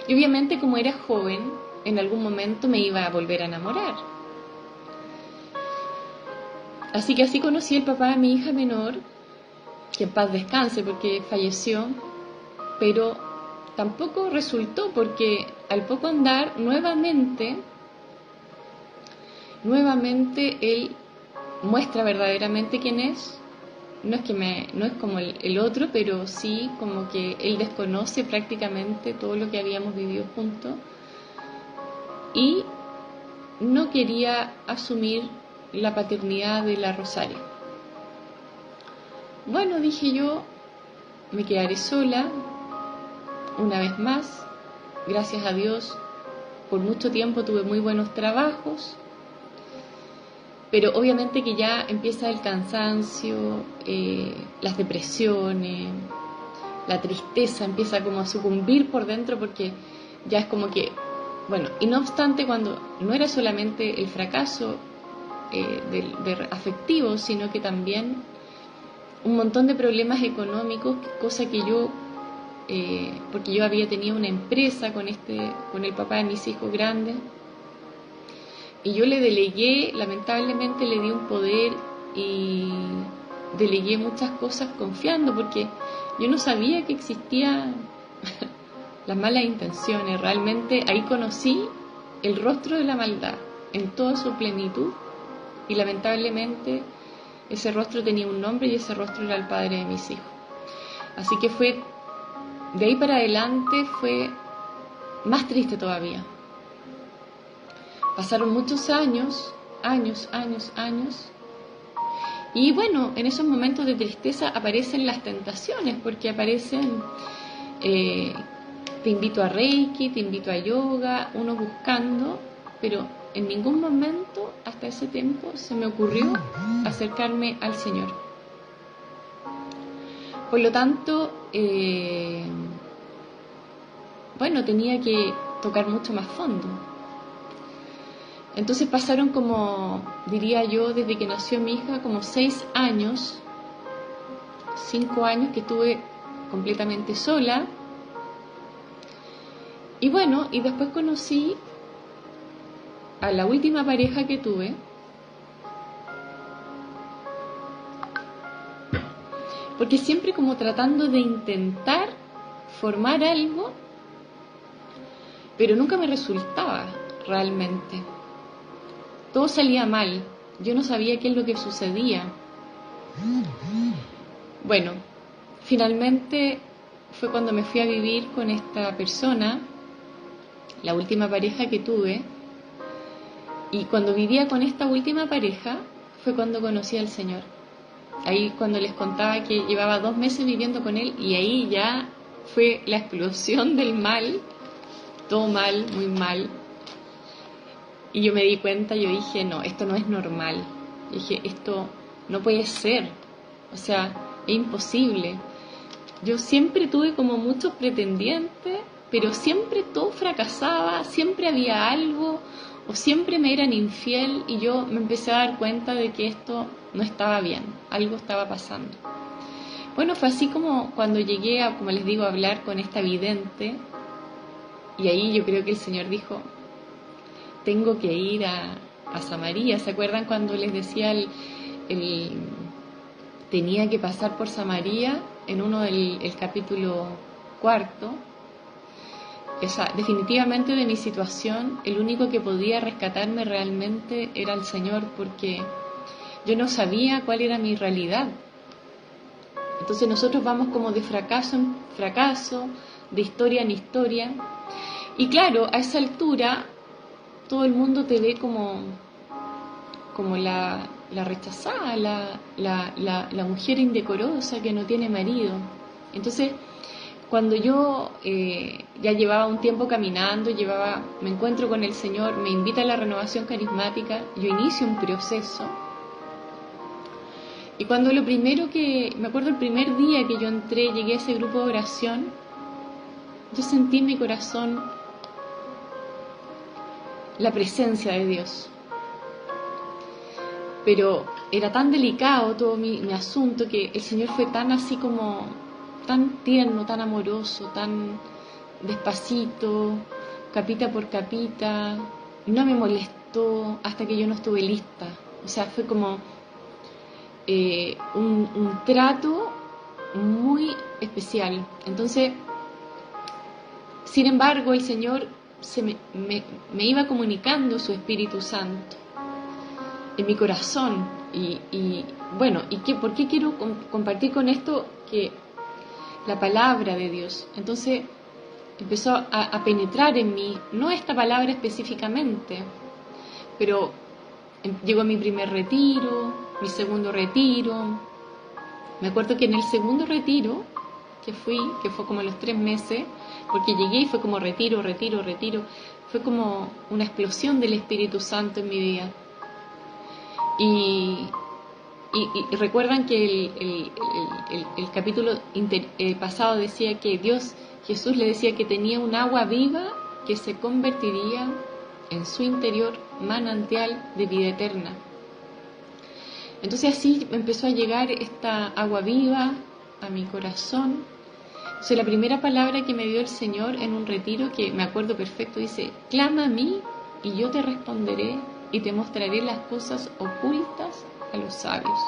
Y obviamente, como era joven, en algún momento me iba a volver a enamorar. Así que así conocí al papá de mi hija menor, que en paz descanse porque falleció, pero tampoco resultó, porque al poco andar nuevamente él muestra verdaderamente quién es. No es como el otro, pero sí como que él desconoce prácticamente todo lo que habíamos vivido juntos y no quería asumir la paternidad de la Rosario. Bueno, dije yo, me quedaré sola una vez más. Gracias a Dios, por mucho tiempo tuve muy buenos trabajos, pero obviamente que ya empieza el cansancio, las depresiones, la tristeza empieza como a sucumbir por dentro, porque ya es como que, bueno, y no obstante, cuando no era solamente el fracaso de afectivo, sino que también un montón de problemas económicos, cosa que yo, porque yo había tenido una empresa con el papá de mis hijos grandes, y yo le delegué, lamentablemente le di un poder y delegué muchas cosas confiando, porque yo no sabía que existían las malas intenciones. Realmente ahí conocí el rostro de la maldad en toda su plenitud, y lamentablemente ese rostro tenía un nombre, y ese rostro era el padre de mis hijos. Así que fue, de ahí para adelante fue más triste todavía. Pasaron muchos años, y bueno, en esos momentos de tristeza aparecen las tentaciones, porque aparecen, te invito a Reiki, te invito a yoga, uno buscando, pero en ningún momento hasta ese tiempo se me ocurrió acercarme al Señor. Por lo tanto, bueno, tenía que tocar mucho más fondo. Entonces pasaron como, diría yo, desde que nació mi hija, como 5 años que estuve completamente sola. Y bueno, y después conocí a la última pareja que tuve, porque siempre como tratando de intentar formar algo, pero nunca me resultaba realmente. Todo salía mal, yo no sabía qué es lo que sucedía. Bueno, finalmente fue cuando me fui a vivir con esta persona, la última pareja que tuve, y cuando vivía con esta última pareja fue cuando conocí al Señor. Ahí cuando les contaba que llevaba 2 meses viviendo con él, y ahí ya fue la explosión del mal, todo mal, muy mal. Y yo me di cuenta, yo dije, no, esto no es normal. Dije, esto no puede ser. O sea, es imposible. Yo siempre tuve como muchos pretendientes, pero siempre todo fracasaba, siempre había algo, o siempre me eran infiel, y yo me empecé a dar cuenta de que esto no estaba bien, algo estaba pasando. Bueno, fue así como cuando llegué a, como les digo, a hablar con esta vidente, y ahí yo creo que el Señor dijo, tengo que ir a Samaria. ¿Se acuerdan cuando les decía tenía que pasar por Samaria en uno del capítulo cuarto. Definitivamente de mi situación, el único que podía rescatarme realmente era el Señor, porque yo no sabía cuál era mi realidad. Entonces nosotros vamos como de fracaso en fracaso, de historia en historia. Y claro, a esa altura todo el mundo te ve como la rechazada, la mujer indecorosa que no tiene marido. Entonces, cuando yo ya llevaba un tiempo caminando, me encuentro con el Señor, me invita a la renovación carismática, yo inicio un proceso. Y cuando me acuerdo el primer día que yo entré, llegué a ese grupo de oración, yo sentí en mi corazón la presencia de Dios. Pero era tan delicado todo mi asunto que el Señor fue tan así como, tan tierno, tan amoroso, tan despacito, capita por capita, no me molestó hasta que yo no estuve lista. O sea, fue como un trato muy especial. Entonces, sin embargo, el Señor me iba comunicando su Espíritu Santo en mi corazón. Y bueno, ¿por qué quiero compartir con esto? Que la palabra de Dios, entonces empezó a penetrar en mí, no esta palabra específicamente, pero llegó mi primer retiro, mi segundo retiro. Me acuerdo que en el segundo retiro que fue como a los 3 meses, porque llegué y fue como retiro, fue como una explosión del Espíritu Santo en mi vida. Y recuerdan que el capítulo pasado decía que Jesús le decía que tenía un agua viva que se convertiría en su interior manantial de vida eterna. Entonces así empezó a llegar esta agua viva a mi corazón. Entonces la primera palabra que me dio el Señor en un retiro, que me acuerdo perfecto, dice: clama a mí y yo te responderé y te mostraré las cosas ocultas a los sabios.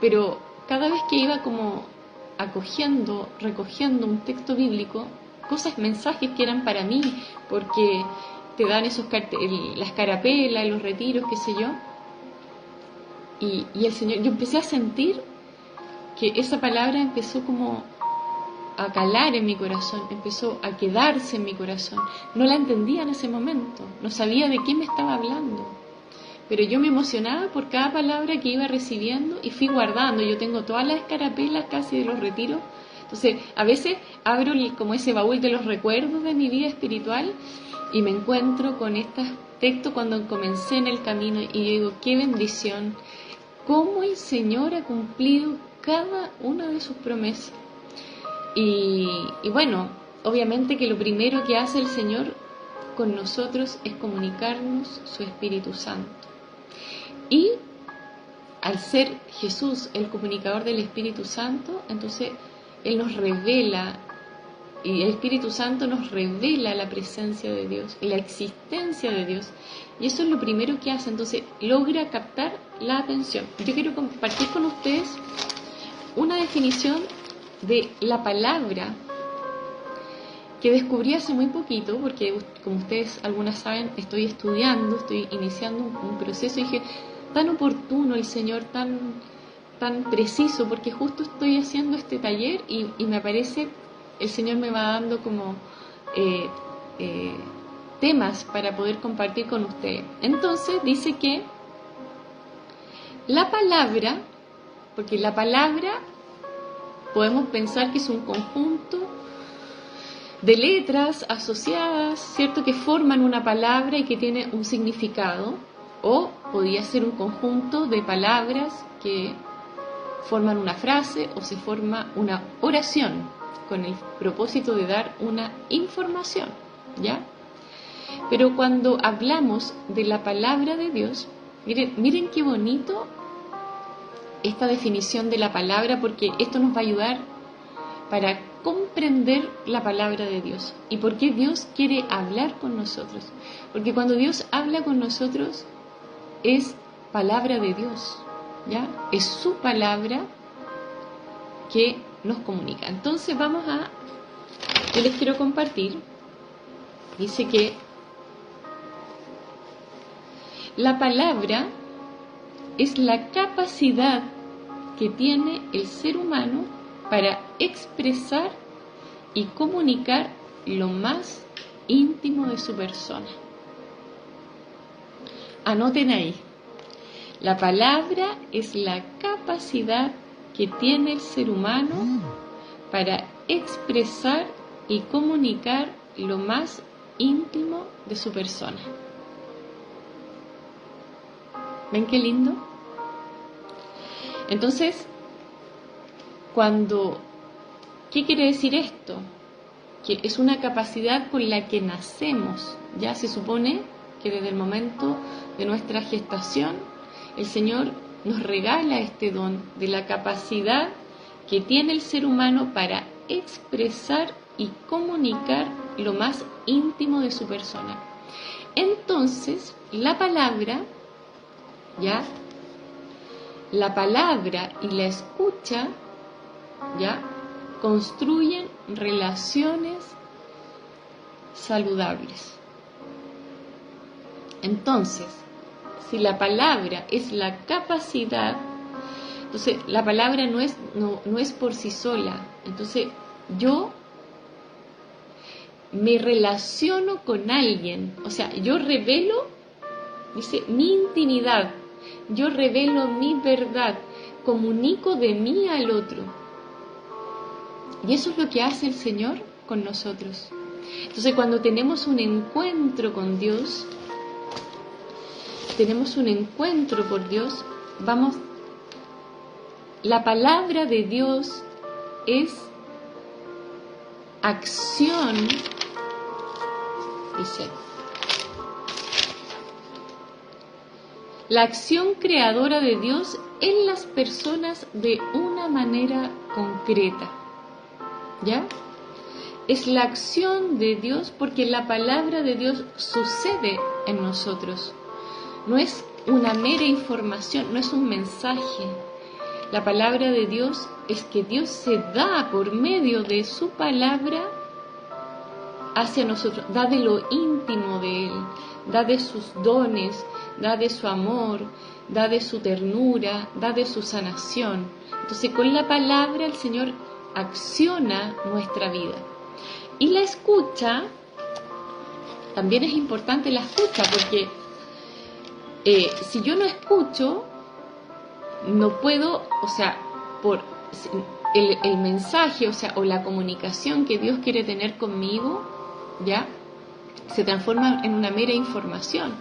Pero cada vez que iba como recogiendo un texto bíblico, mensajes que eran para mí, porque te dan las carapelas, los retiros, qué sé yo, y el Señor, yo empecé a sentir que esa palabra empezó como a calar en mi corazón, empezó a quedarse en mi corazón. No la entendía en ese momento, no sabía de qué me estaba hablando, pero yo me emocionaba por cada palabra que iba recibiendo y fui guardando. Yo tengo todas las escarapelas casi de los retiros. Entonces a veces abro como ese baúl de los recuerdos de mi vida espiritual y me encuentro con estos textos cuando comencé en el camino, y yo digo: qué bendición, cómo el Señor ha cumplido cada una de sus promesas. Y bueno, obviamente que lo primero que hace el Señor con nosotros es comunicarnos su Espíritu Santo. Y al ser Jesús el comunicador del Espíritu Santo, entonces Él nos revela, y el Espíritu Santo nos revela la presencia de Dios, la existencia de Dios. Y eso es lo primero que hace, entonces logra captar la atención. Yo quiero compartir con ustedes una definición de la palabra que descubrí hace muy poquito, porque como ustedes algunas saben, estoy iniciando un proceso, y dije: tan oportuno el Señor, tan preciso, porque justo estoy haciendo este taller y me aparece, el Señor me va dando como temas para poder compartir con ustedes. Entonces dice que la palabra, porque la palabra podemos pensar que es un conjunto de letras asociadas, ¿cierto?, que forman una palabra y que tiene un significado, o podría ser un conjunto de palabras que forman una frase o se forma una oración con el propósito de dar una información, ¿ya? Pero cuando hablamos de la palabra de Dios, miren qué bonito esta definición de la palabra, porque esto nos va a ayudar para comprender la palabra de Dios y por qué Dios quiere hablar con nosotros. Porque cuando Dios habla con nosotros es palabra de Dios, ¿ya? Es su palabra que nos comunica. Entonces yo les quiero compartir, dice que la palabra es la capacidad que tiene el ser humano para expresar y comunicar lo más íntimo de su persona. Anoten ahí. La palabra es la capacidad que tiene el ser humano para expresar y comunicar lo más íntimo de su persona. ¿Ven qué lindo? Entonces, ¿qué quiere decir esto? Que es una capacidad con la que nacemos. Ya se supone que desde el momento de nuestra gestación, el Señor nos regala este don de la capacidad que tiene el ser humano para expresar y comunicar lo más íntimo de su persona. Entonces, la palabra y la escucha, construyen relaciones saludables. Entonces, si la palabra es la capacidad, entonces la palabra no es por sí sola. Entonces, yo me relaciono con alguien, o sea, yo revelo, dice, mi intimidad, yo revelo mi verdad, comunico de mí al otro. Y eso es lo que hace el Señor con nosotros. Entonces, cuando tenemos un encuentro con Dios, tenemos un encuentro por Dios, la palabra de Dios es acción, dice, la acción creadora de Dios en las personas de una manera concreta. ¿Ya? Es la acción de Dios porque la palabra de Dios sucede en nosotros. No es una mera información, no es un mensaje. La palabra de Dios es que Dios se da por medio de su palabra hacia nosotros, da de lo íntimo de Él, da de sus dones, da de su amor, da de su ternura, da de su sanación. Entonces, con la palabra el Señor acciona nuestra vida. Y la escucha, también es importante la escucha, porque si yo no escucho, no puedo, o sea, por el mensaje, o la comunicación que Dios quiere tener conmigo, ya se transforma en una mera información.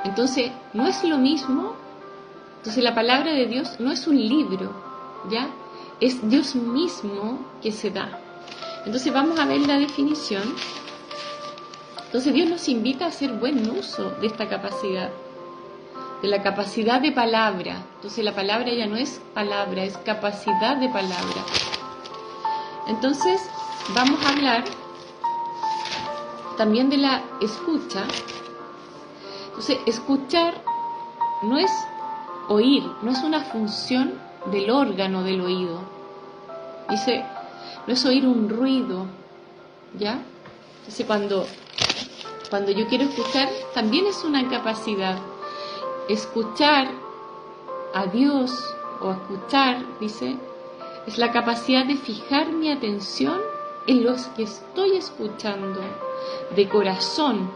Entonces, no es lo mismo. Entonces, la palabra de Dios no es un libro, ya es Dios mismo que se da. Entonces, vamos a ver la definición. Entonces, Dios nos invita a hacer buen uso de esta capacidad, de la capacidad de palabra. Entonces, la palabra ya no es palabra, es capacidad de palabra. Entonces, vamos a hablar también de la escucha. Entonces, escuchar no es oír, no es una función del órgano del oído. Dice, no es oír un ruido, ¿ya? Entonces, cuando yo quiero escuchar, también es una capacidad. Escuchar a Dios o escuchar, dice, es la capacidad de fijar mi atención en los que estoy escuchando, de corazón,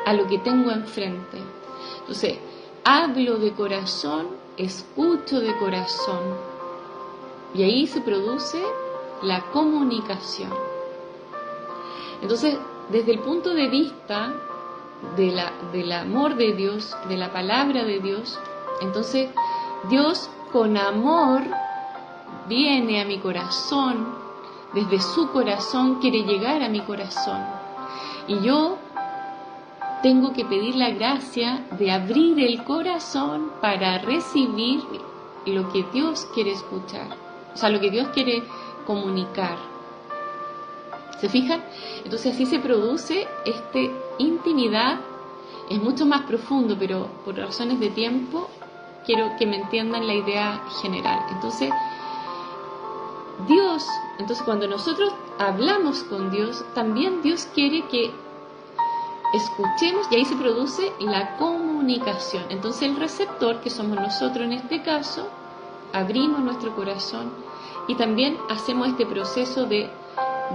a lo que tengo enfrente. Entonces, hablo de corazón, escucho de corazón, y ahí se produce la comunicación. Entonces, desde el punto de vista del amor de Dios, de la palabra de Dios, entonces Dios con amor viene a mi corazón, desde su corazón quiere llegar a mi corazón, y yo tengo que pedir la gracia de abrir el corazón para recibir lo que Dios quiere escuchar, o sea, lo que Dios quiere comunicar. ¿Se fijan? Entonces así se produce esta intimidad. Es mucho más profundo, pero por razones de tiempo quiero que me entiendan la idea general. Entonces, Dios, entonces cuando nosotros hablamos con Dios, también Dios quiere que escuchemos y ahí se produce la comunicación. Entonces el receptor, que somos nosotros en este caso, abrimos nuestro corazón y también hacemos este proceso de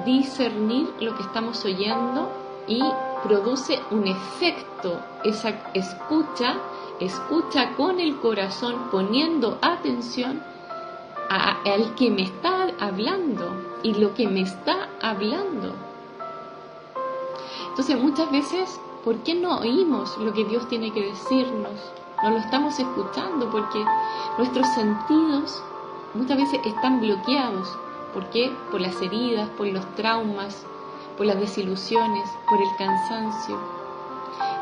discernir lo que estamos oyendo y produce un efecto. Esa escucha con el corazón, poniendo atención al que me está hablando y lo que me está hablando. Entonces muchas veces, ¿por qué no oímos lo que Dios tiene que decirnos? No lo estamos escuchando porque nuestros sentidos muchas veces están bloqueados. ¿Por qué? Por las heridas, por los traumas, por las desilusiones, por el cansancio.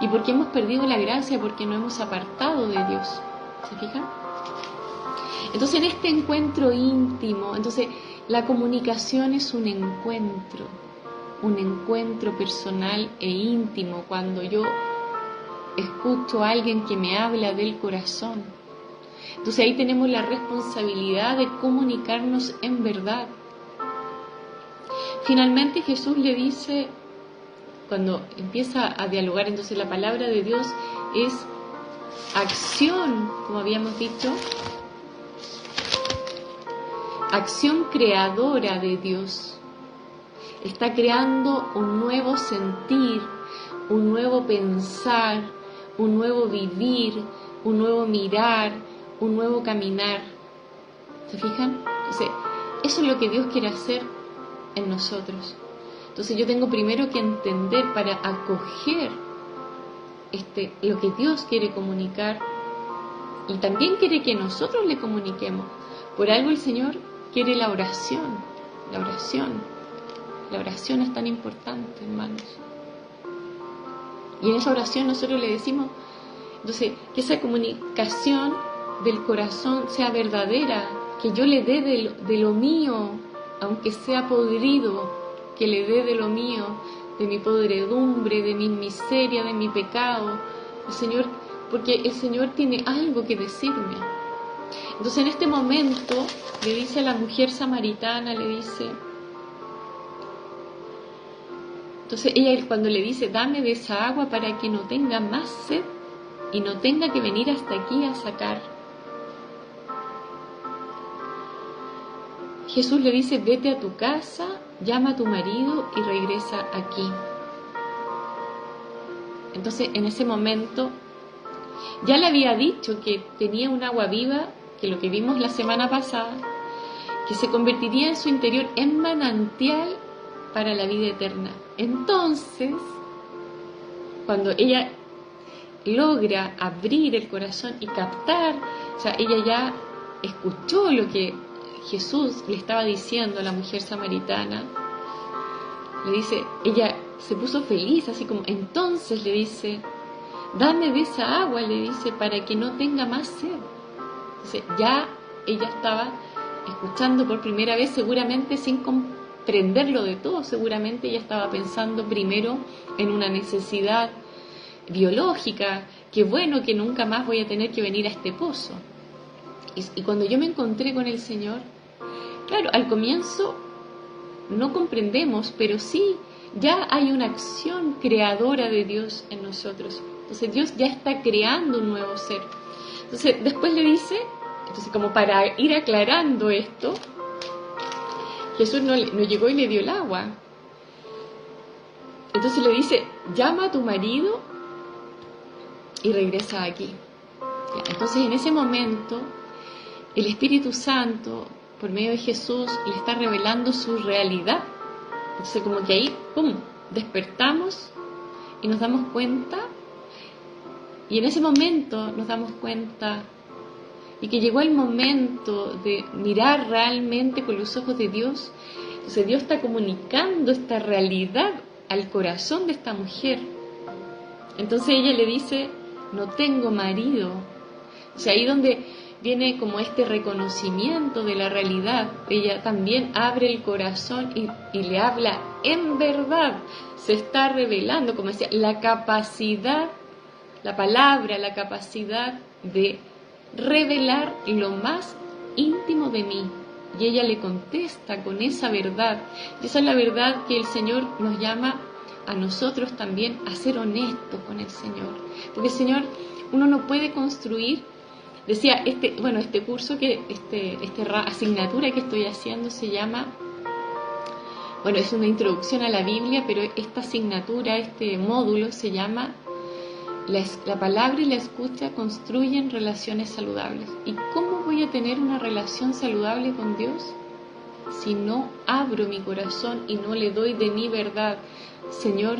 Y porque hemos perdido la gracia, porque nos hemos apartado de Dios. ¿Se fijan? Entonces en este encuentro íntimo, entonces la comunicación es un encuentro personal e íntimo, cuando yo escucho a alguien que me habla del corazón. Entonces ahí tenemos la responsabilidad de comunicarnos en verdad. Finalmente Jesús le dice, cuando empieza a dialogar, entonces la palabra de Dios es acción, como habíamos dicho, acción creadora de Dios. Está creando un nuevo sentir, un nuevo pensar, un nuevo vivir, un nuevo mirar, un nuevo caminar. ¿Se fijan? Entonces, eso es lo que Dios quiere hacer en nosotros. Entonces yo tengo primero que entender para acoger lo que Dios quiere comunicar, y también quiere que nosotros le comuniquemos. Por algo el Señor quiere la oración. La oración es tan importante, hermanos. Y en esa oración nosotros le decimos, entonces, que esa comunicación del corazón sea verdadera, que yo le dé de lo mío, aunque sea podrido, que le dé de lo mío, de mi podredumbre, de mi miseria, de mi pecado, el Señor, porque el Señor tiene algo que decirme. Entonces en este momento le dice a la mujer samaritana, le dice, entonces ella cuando le dice, dame de esa agua para que no tenga más sed y no tenga que venir hasta aquí a sacar. Jesús le dice, vete a tu casa, llama a tu marido y regresa aquí. Entonces en ese momento ya le había dicho que tenía un agua viva, que lo que vimos la semana pasada, que se convertiría en su interior en manantial para la vida eterna. Entonces, cuando ella logra abrir el corazón y captar, o sea, ella ya escuchó lo que Jesús le estaba diciendo a la mujer samaritana, le dice, ella se puso feliz, así como, entonces le dice, dame de esa agua, le dice, para que no tenga más sed. Entonces ya ella estaba escuchando por primera vez, seguramente sin comprenderlo de todo, seguramente ella estaba pensando primero en una necesidad biológica, que bueno, que nunca más voy a tener que venir a este pozo. Y cuando yo me encontré con el Señor, claro, al comienzo no comprendemos, pero sí, ya hay una acción creadora de Dios en nosotros. Entonces Dios ya está creando un nuevo ser. Entonces después le dice, entonces como para ir aclarando esto, Jesús no llegó y le dio el agua. Entonces le dice, llama a tu marido y regresa aquí. Entonces en ese momento el Espíritu Santo, por medio de Jesús, le está revelando su realidad. Entonces como que ahí, ¡pum!, despertamos y nos damos cuenta. Y en ese momento nos damos cuenta y que llegó el momento de mirar realmente con los ojos de Dios. Entonces Dios está comunicando esta realidad al corazón de esta mujer. Entonces ella le dice, no tengo marido. O sea, ahí donde viene como este reconocimiento de la realidad. Ella también abre el corazón y le habla en verdad. Se está revelando, como decía, la capacidad, la palabra, la capacidad de revelar lo más íntimo de mí, Y ella le contesta con esa verdad. Y esa es la verdad que el Señor nos llama a nosotros también a ser honestos con el Señor. Porque el Señor, uno no puede construir, decía, este curso, esta asignatura que estoy haciendo se llama, bueno, es una introducción a la Biblia, pero esta asignatura, este módulo se llama la palabra y la escucha construyen relaciones saludables. ¿Y cómo voy a tener una relación saludable con Dios si no abro mi corazón y no le doy de mi verdad? Señor,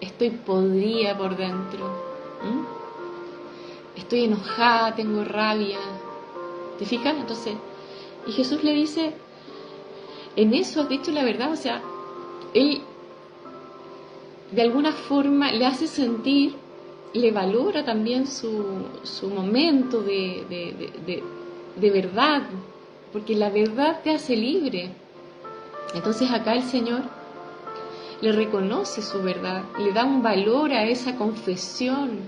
estoy podrida por dentro. Estoy enojada, tengo rabia. ¿Te fijas? Entonces, y Jesús le dice, en eso has dicho la verdad. O sea, Él de alguna forma le hace sentir, le valora también su momento de verdad, porque la verdad te hace libre. Entonces acá el Señor le reconoce su verdad, le da un valor a esa confesión.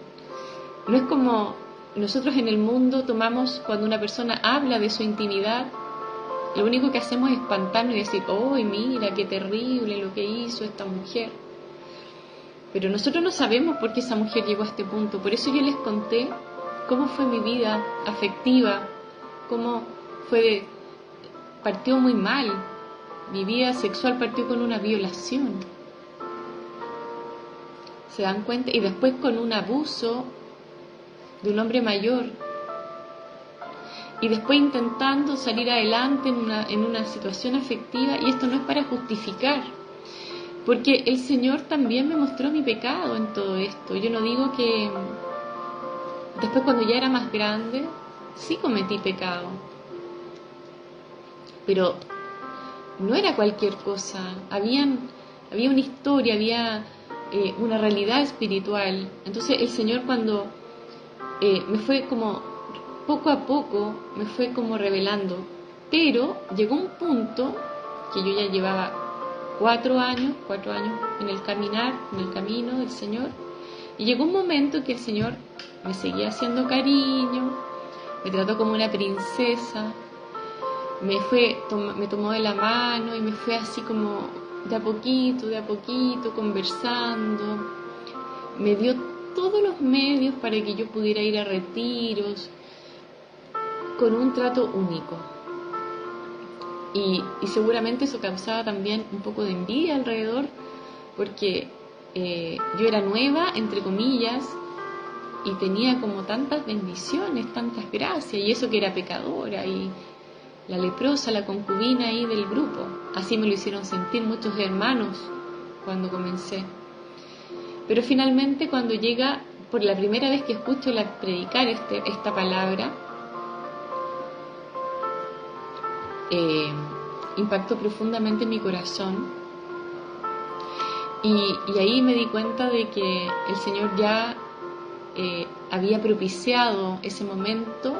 No es como nosotros en el mundo tomamos, cuando una persona habla de su intimidad, lo único que hacemos es espantarnos y decir, ¡ay, mira, qué terrible lo que hizo esta mujer! Pero nosotros no sabemos por qué esa mujer llegó a este punto. Por eso yo les conté cómo fue mi vida afectiva, cómo partió muy mal. Mi vida sexual partió con una violación. ¿Se dan cuenta? Y después con un abuso de un hombre mayor. Y después intentando salir adelante en una situación afectiva. Y esto no es para justificar, porque el Señor también me mostró mi pecado en todo esto. Yo no digo que después, cuando ya era más grande, sí cometí pecado, pero no era cualquier cosa. Había una historia, había una realidad espiritual. Entonces el Señor, cuando me fue como poco a poco, me fue como revelando. Pero llegó un punto que yo ya llevaba 4 años en el camino del Señor, y llegó un momento que el Señor me seguía haciendo cariño, me trató como una princesa, me tomó de la mano y me fue así como de a poquito, conversando, me dio todos los medios para que yo pudiera ir a retiros, con un trato único. Y seguramente eso causaba también un poco de envidia alrededor, porque yo era nueva, entre comillas, y tenía como tantas bendiciones, tantas gracias, y eso que era pecadora, y la leprosa, la concubina ahí del grupo. Así me lo hicieron sentir muchos hermanos cuando comencé. Pero finalmente, cuando llega, por la primera vez que escucho predicar esta palabra, impactó profundamente en mi corazón, y ahí me di cuenta de que el Señor ya había propiciado ese momento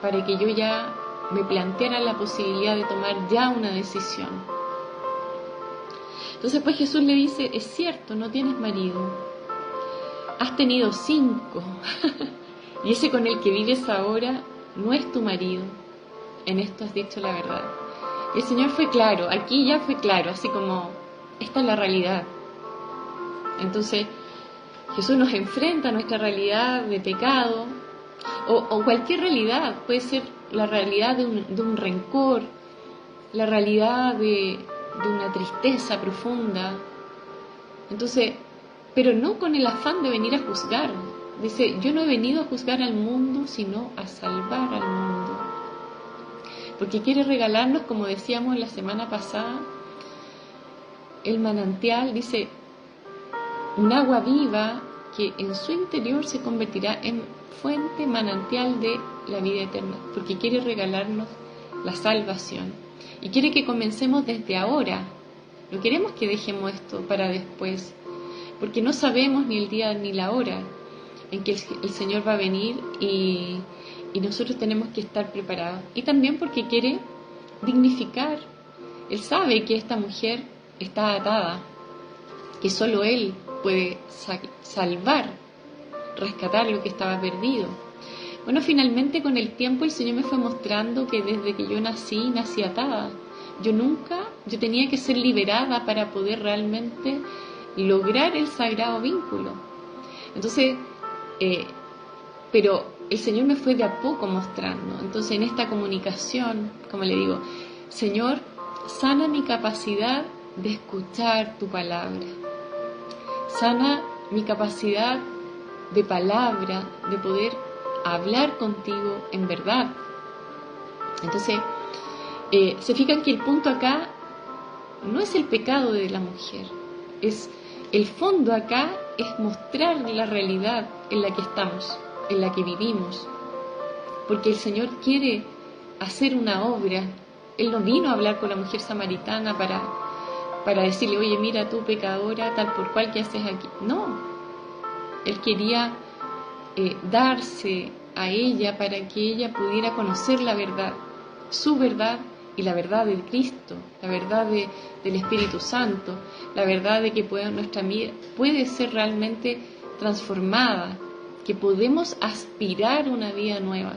para que yo ya me planteara la posibilidad de tomar ya una decisión. Entonces pues Jesús le dice, es cierto, no tienes marido, has tenido 5 y ese con el que vives ahora no es tu marido. En esto has dicho la verdad. Y el Señor fue claro, aquí ya fue claro, así como, esta es la realidad. Entonces, Jesús nos enfrenta a nuestra realidad de pecado, o cualquier realidad, puede ser la realidad de un rencor, la realidad de una tristeza profunda. Entonces, pero no con el afán de venir a juzgar. Dice, yo no he venido a juzgar al mundo, sino a salvar al mundo. Porque quiere regalarnos, como decíamos la semana pasada, el manantial, dice, un agua viva que en su interior se convertirá en fuente manantial de la vida eterna, porque quiere regalarnos la salvación y quiere que comencemos desde ahora. No queremos que dejemos esto para después, porque no sabemos ni el día ni la hora en que el Señor va a venir, y nosotros tenemos que estar preparados. Y también porque quiere dignificar. Él sabe que esta mujer está atada, que solo Él puede salvar, rescatar lo que estaba perdido. Bueno, finalmente con el tiempo el Señor me fue mostrando que desde que yo nací atada. Yo tenía que ser liberada para poder realmente lograr el sagrado vínculo. Entonces, pero el Señor me fue de a poco mostrando. Entonces, en esta comunicación, como le digo, Señor, sana mi capacidad de escuchar tu palabra. Sana mi capacidad de palabra, de poder hablar contigo en verdad. Entonces, se fijan que el punto acá no es el pecado de la mujer, es el fondo acá es mostrar la realidad en la que estamos, en la que vivimos, porque el Señor quiere hacer una obra. Él no vino a hablar con la mujer samaritana para decirle, oye, mira tú pecadora, tal por cual, ¿qué haces aquí? No, Él quería darse a ella para que ella pudiera conocer la verdad, su verdad y la verdad de Cristo, la verdad del Espíritu Santo, la verdad de que nuestra vida puede ser realmente transformada, que podemos aspirar a una vida nueva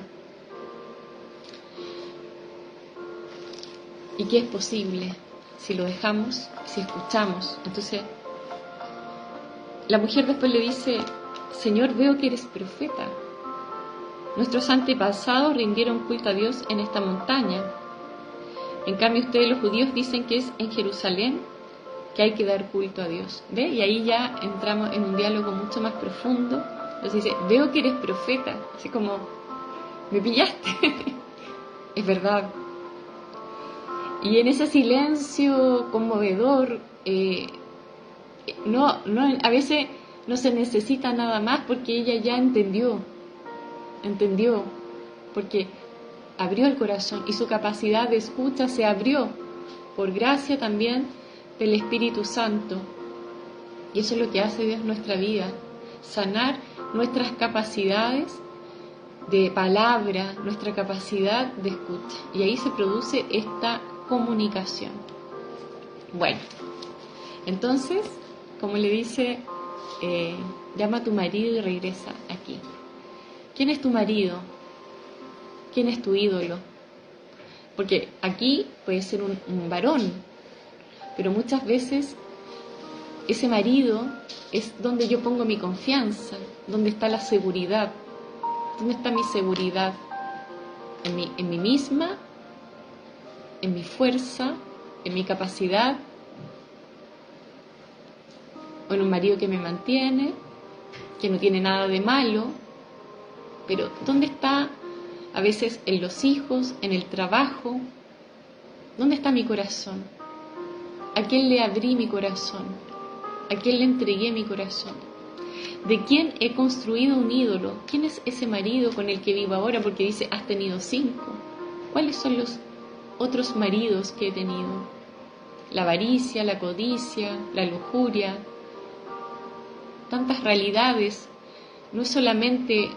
y que es posible si lo dejamos, si escuchamos. Entonces la mujer después le dice, Señor, veo que eres profeta. Nuestros antepasados rindieron culto a Dios en esta montaña. En cambio, ustedes los judíos dicen que es en Jerusalén que hay que dar culto a Dios. ¿Ve? Y ahí ya entramos en un diálogo mucho más profundo. Entonces dice, veo que eres profeta. Así como, me pillaste. Es verdad. Y en ese silencio conmovedor, a veces no se necesita nada más porque ella ya entendió, porque abrió el corazón y su capacidad de escucha se abrió por gracia también del Espíritu Santo. Y eso es lo que hace Dios en nuestra vida, sanar nuestras capacidades de palabra, nuestra capacidad de escucha. Y ahí se produce esta comunicación. Bueno, entonces, como le dice, llama a tu marido y regresa aquí. ¿Quién es tu marido? ¿Quién es tu ídolo? Porque aquí puede ser un varón, pero muchas veces ese marido es donde yo pongo mi confianza, donde está la seguridad. ¿Dónde está mi seguridad? En mí misma, en mi fuerza, en mi capacidad, o en un marido que me mantiene, que no tiene nada de malo. Pero ¿dónde está? A veces en los hijos, en el trabajo. ¿Dónde está mi corazón? ¿A quién le abrí mi corazón? ¿A quién le entregué mi corazón? ¿De quién he construido un ídolo? ¿Quién es ese marido con el que vivo ahora? Porque dice, has tenido 5. ¿Cuáles son los otros maridos que he tenido? La avaricia, la codicia, la lujuria. Tantas realidades. No es solamente,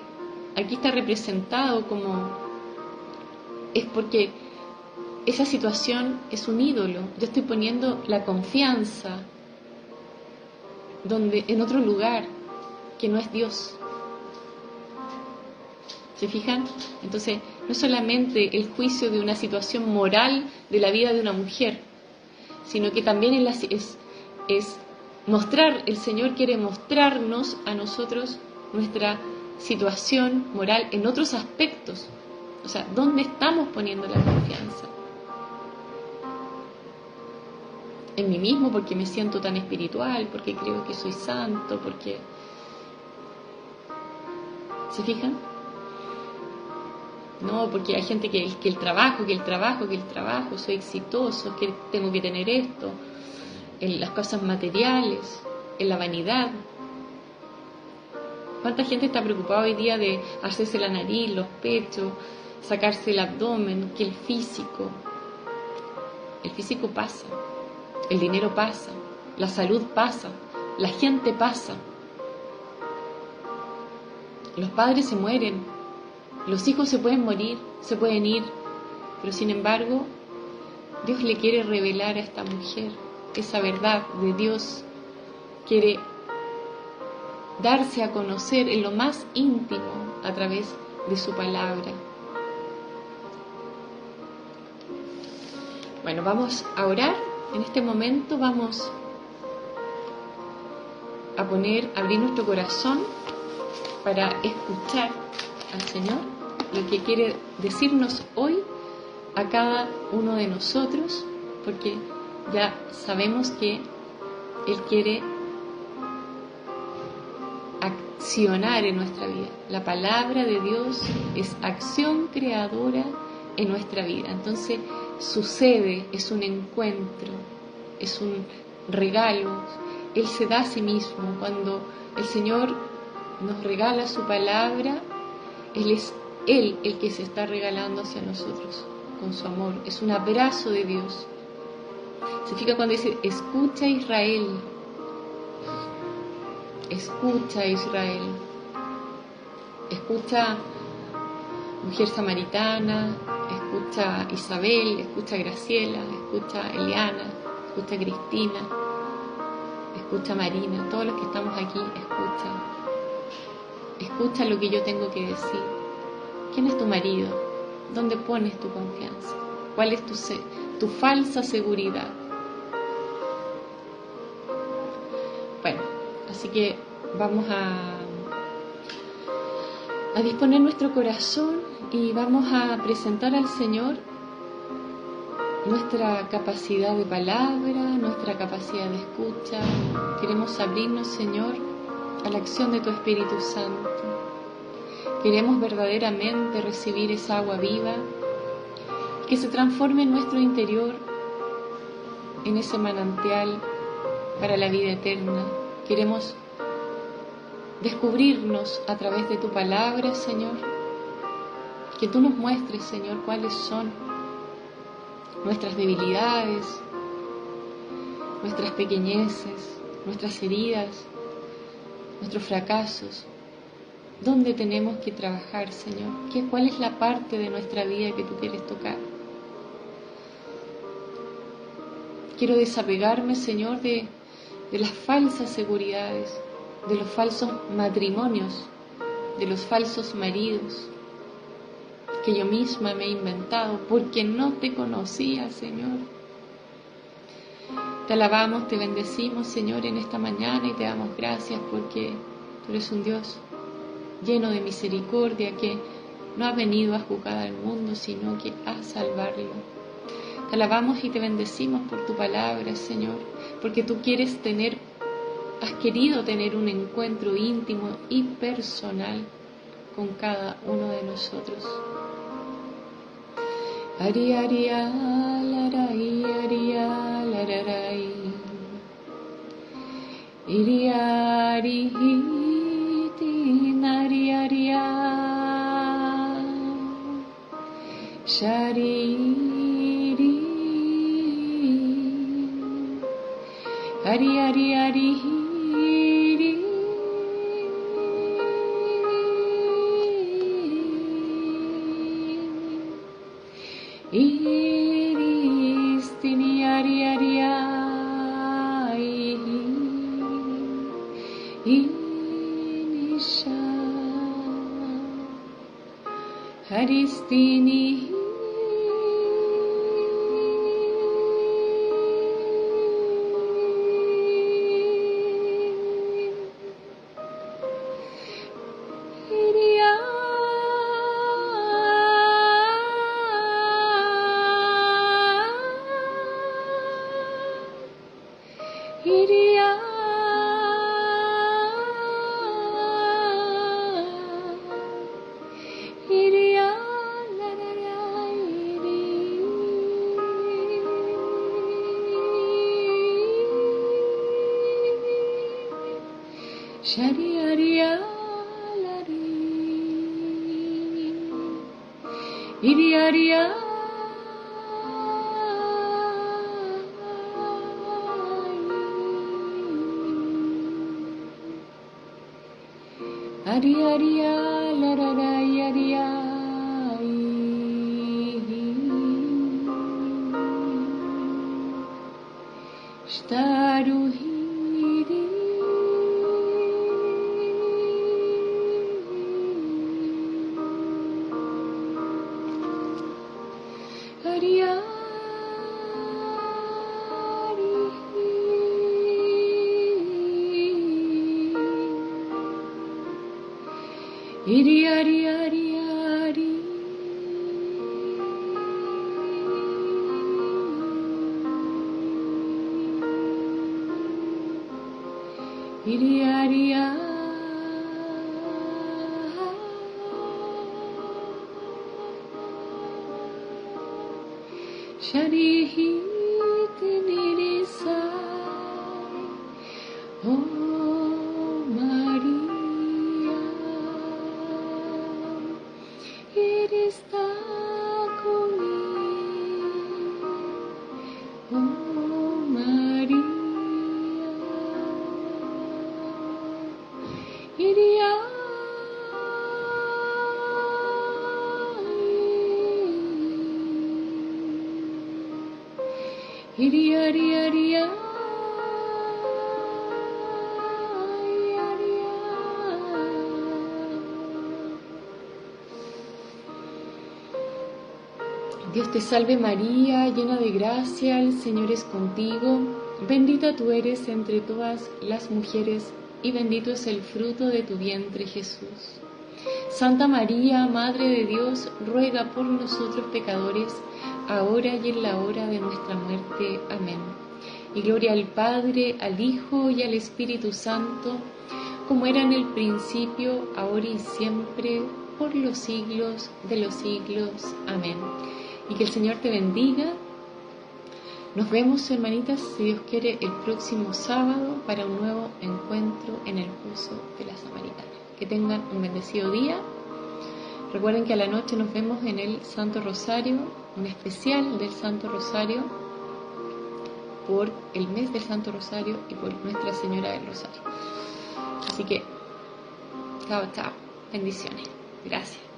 aquí está representado como, es porque esa situación es un ídolo. Yo estoy poniendo la confianza en otro lugar que no es Dios. ¿Se fijan? Entonces, no es solamente el juicio de una situación moral de la vida de una mujer, sino que también es mostrar, el Señor quiere mostrarnos a nosotros nuestra situación moral en otros aspectos. O sea, ¿dónde estamos poniendo la confianza? En mí mismo, porque me siento tan espiritual, porque creo que soy santo, porque... ¿Se fijan? No, porque hay gente que el trabajo, soy exitoso, que tengo que tener esto, en las cosas materiales, en la vanidad. ¿Cuánta gente está preocupada hoy día de hacerse la nariz, los pechos, sacarse el abdomen, que el físico? El físico pasa, el dinero pasa, la salud pasa, la gente pasa. Los padres se mueren, los hijos se pueden morir, se pueden ir, pero sin embargo, Dios le quiere revelar a esta mujer esa verdad de Dios, quiere darse a conocer en lo más íntimo a través de su palabra. Bueno, vamos a orar. En este momento vamos a abrir nuestro corazón para escuchar al Señor lo que quiere decirnos hoy a cada uno de nosotros, porque ya sabemos que Él quiere accionar en nuestra vida. La palabra de Dios es acción creadora en nuestra vida. Entonces sucede, es un encuentro, es un regalo. Él se da a sí mismo. Cuando el Señor nos regala su palabra, Él es Él el que se está regalando hacia nosotros con su amor. Es un abrazo de Dios. Se fija cuando dice, escucha Israel. Escucha Israel. Escucha mujer samaritana, escucha Isabel, escucha Graciela, escucha Eliana, escucha Cristina, escucha Marina, todos los que estamos aquí, escucha. Escucha lo que yo tengo que decir. ¿Quién es tu marido? ¿Dónde pones tu confianza? ¿Cuál es tu falsa seguridad? Bueno, así que vamos a disponer nuestro corazón y vamos a presentar al Señor nuestra capacidad de palabra, nuestra capacidad de escucha. Queremos abrirnos, Señor, a la acción de tu Espíritu Santo. Queremos verdaderamente recibir esa agua viva que se transforme en nuestro interior, en ese manantial para la vida eterna. Queremos descubrirnos a través de tu palabra, Señor. Que tú nos muestres, Señor, cuáles son nuestras debilidades, nuestras pequeñeces, nuestras heridas, nuestros fracasos. ¿Dónde tenemos que trabajar, Señor? ¿Cuál es la parte de nuestra vida que tú quieres tocar? Quiero desapegarme, Señor, de las falsas seguridades, de los falsos matrimonios, de los falsos maridos que yo misma me he inventado porque no te conocía, Señor. Te alabamos, te bendecimos, Señor, en esta mañana y te damos gracias porque tú eres un Dios lleno de misericordia que no ha venido a juzgar al mundo, sino que a salvarlo. Te alabamos y te bendecimos por tu palabra, Señor, porque tú has querido tener un encuentro íntimo y personal con cada uno de nosotros. Ari, ari, alarai, ari, alararai. Iri, ari, tin, ari, ari, shariri. Ari, ari, ari, Iris tini ari ari ai inisha haristini Shari Aria Lari Iri Aria Ari Aria Lararai Aria Shtaruhi Iri ari ari ari. Iri ari ari. Sharihit nirisa. Oh Maria, está conmigo. Oh Maria, iria. Iria, iria, iria. Dios te salve María, llena de gracia, el Señor es contigo, bendita tú eres entre todas las mujeres y bendito es el fruto de tu vientre Jesús. Santa María, Madre de Dios, ruega por nosotros pecadores, ahora y en la hora de nuestra muerte. Amén. Y gloria al Padre, al Hijo y al Espíritu Santo, como era en el principio, ahora y siempre, por los siglos de los siglos. Amén. Y que el Señor te bendiga. Nos vemos, hermanitas, si Dios quiere, el próximo sábado para un nuevo encuentro en el Pozo de la Samaritana. Que tengan un bendecido día. Recuerden que a la noche nos vemos en el Santo Rosario, un especial del Santo Rosario por el mes del Santo Rosario y por Nuestra Señora del Rosario. Así que, chao, chao. Bendiciones. Gracias.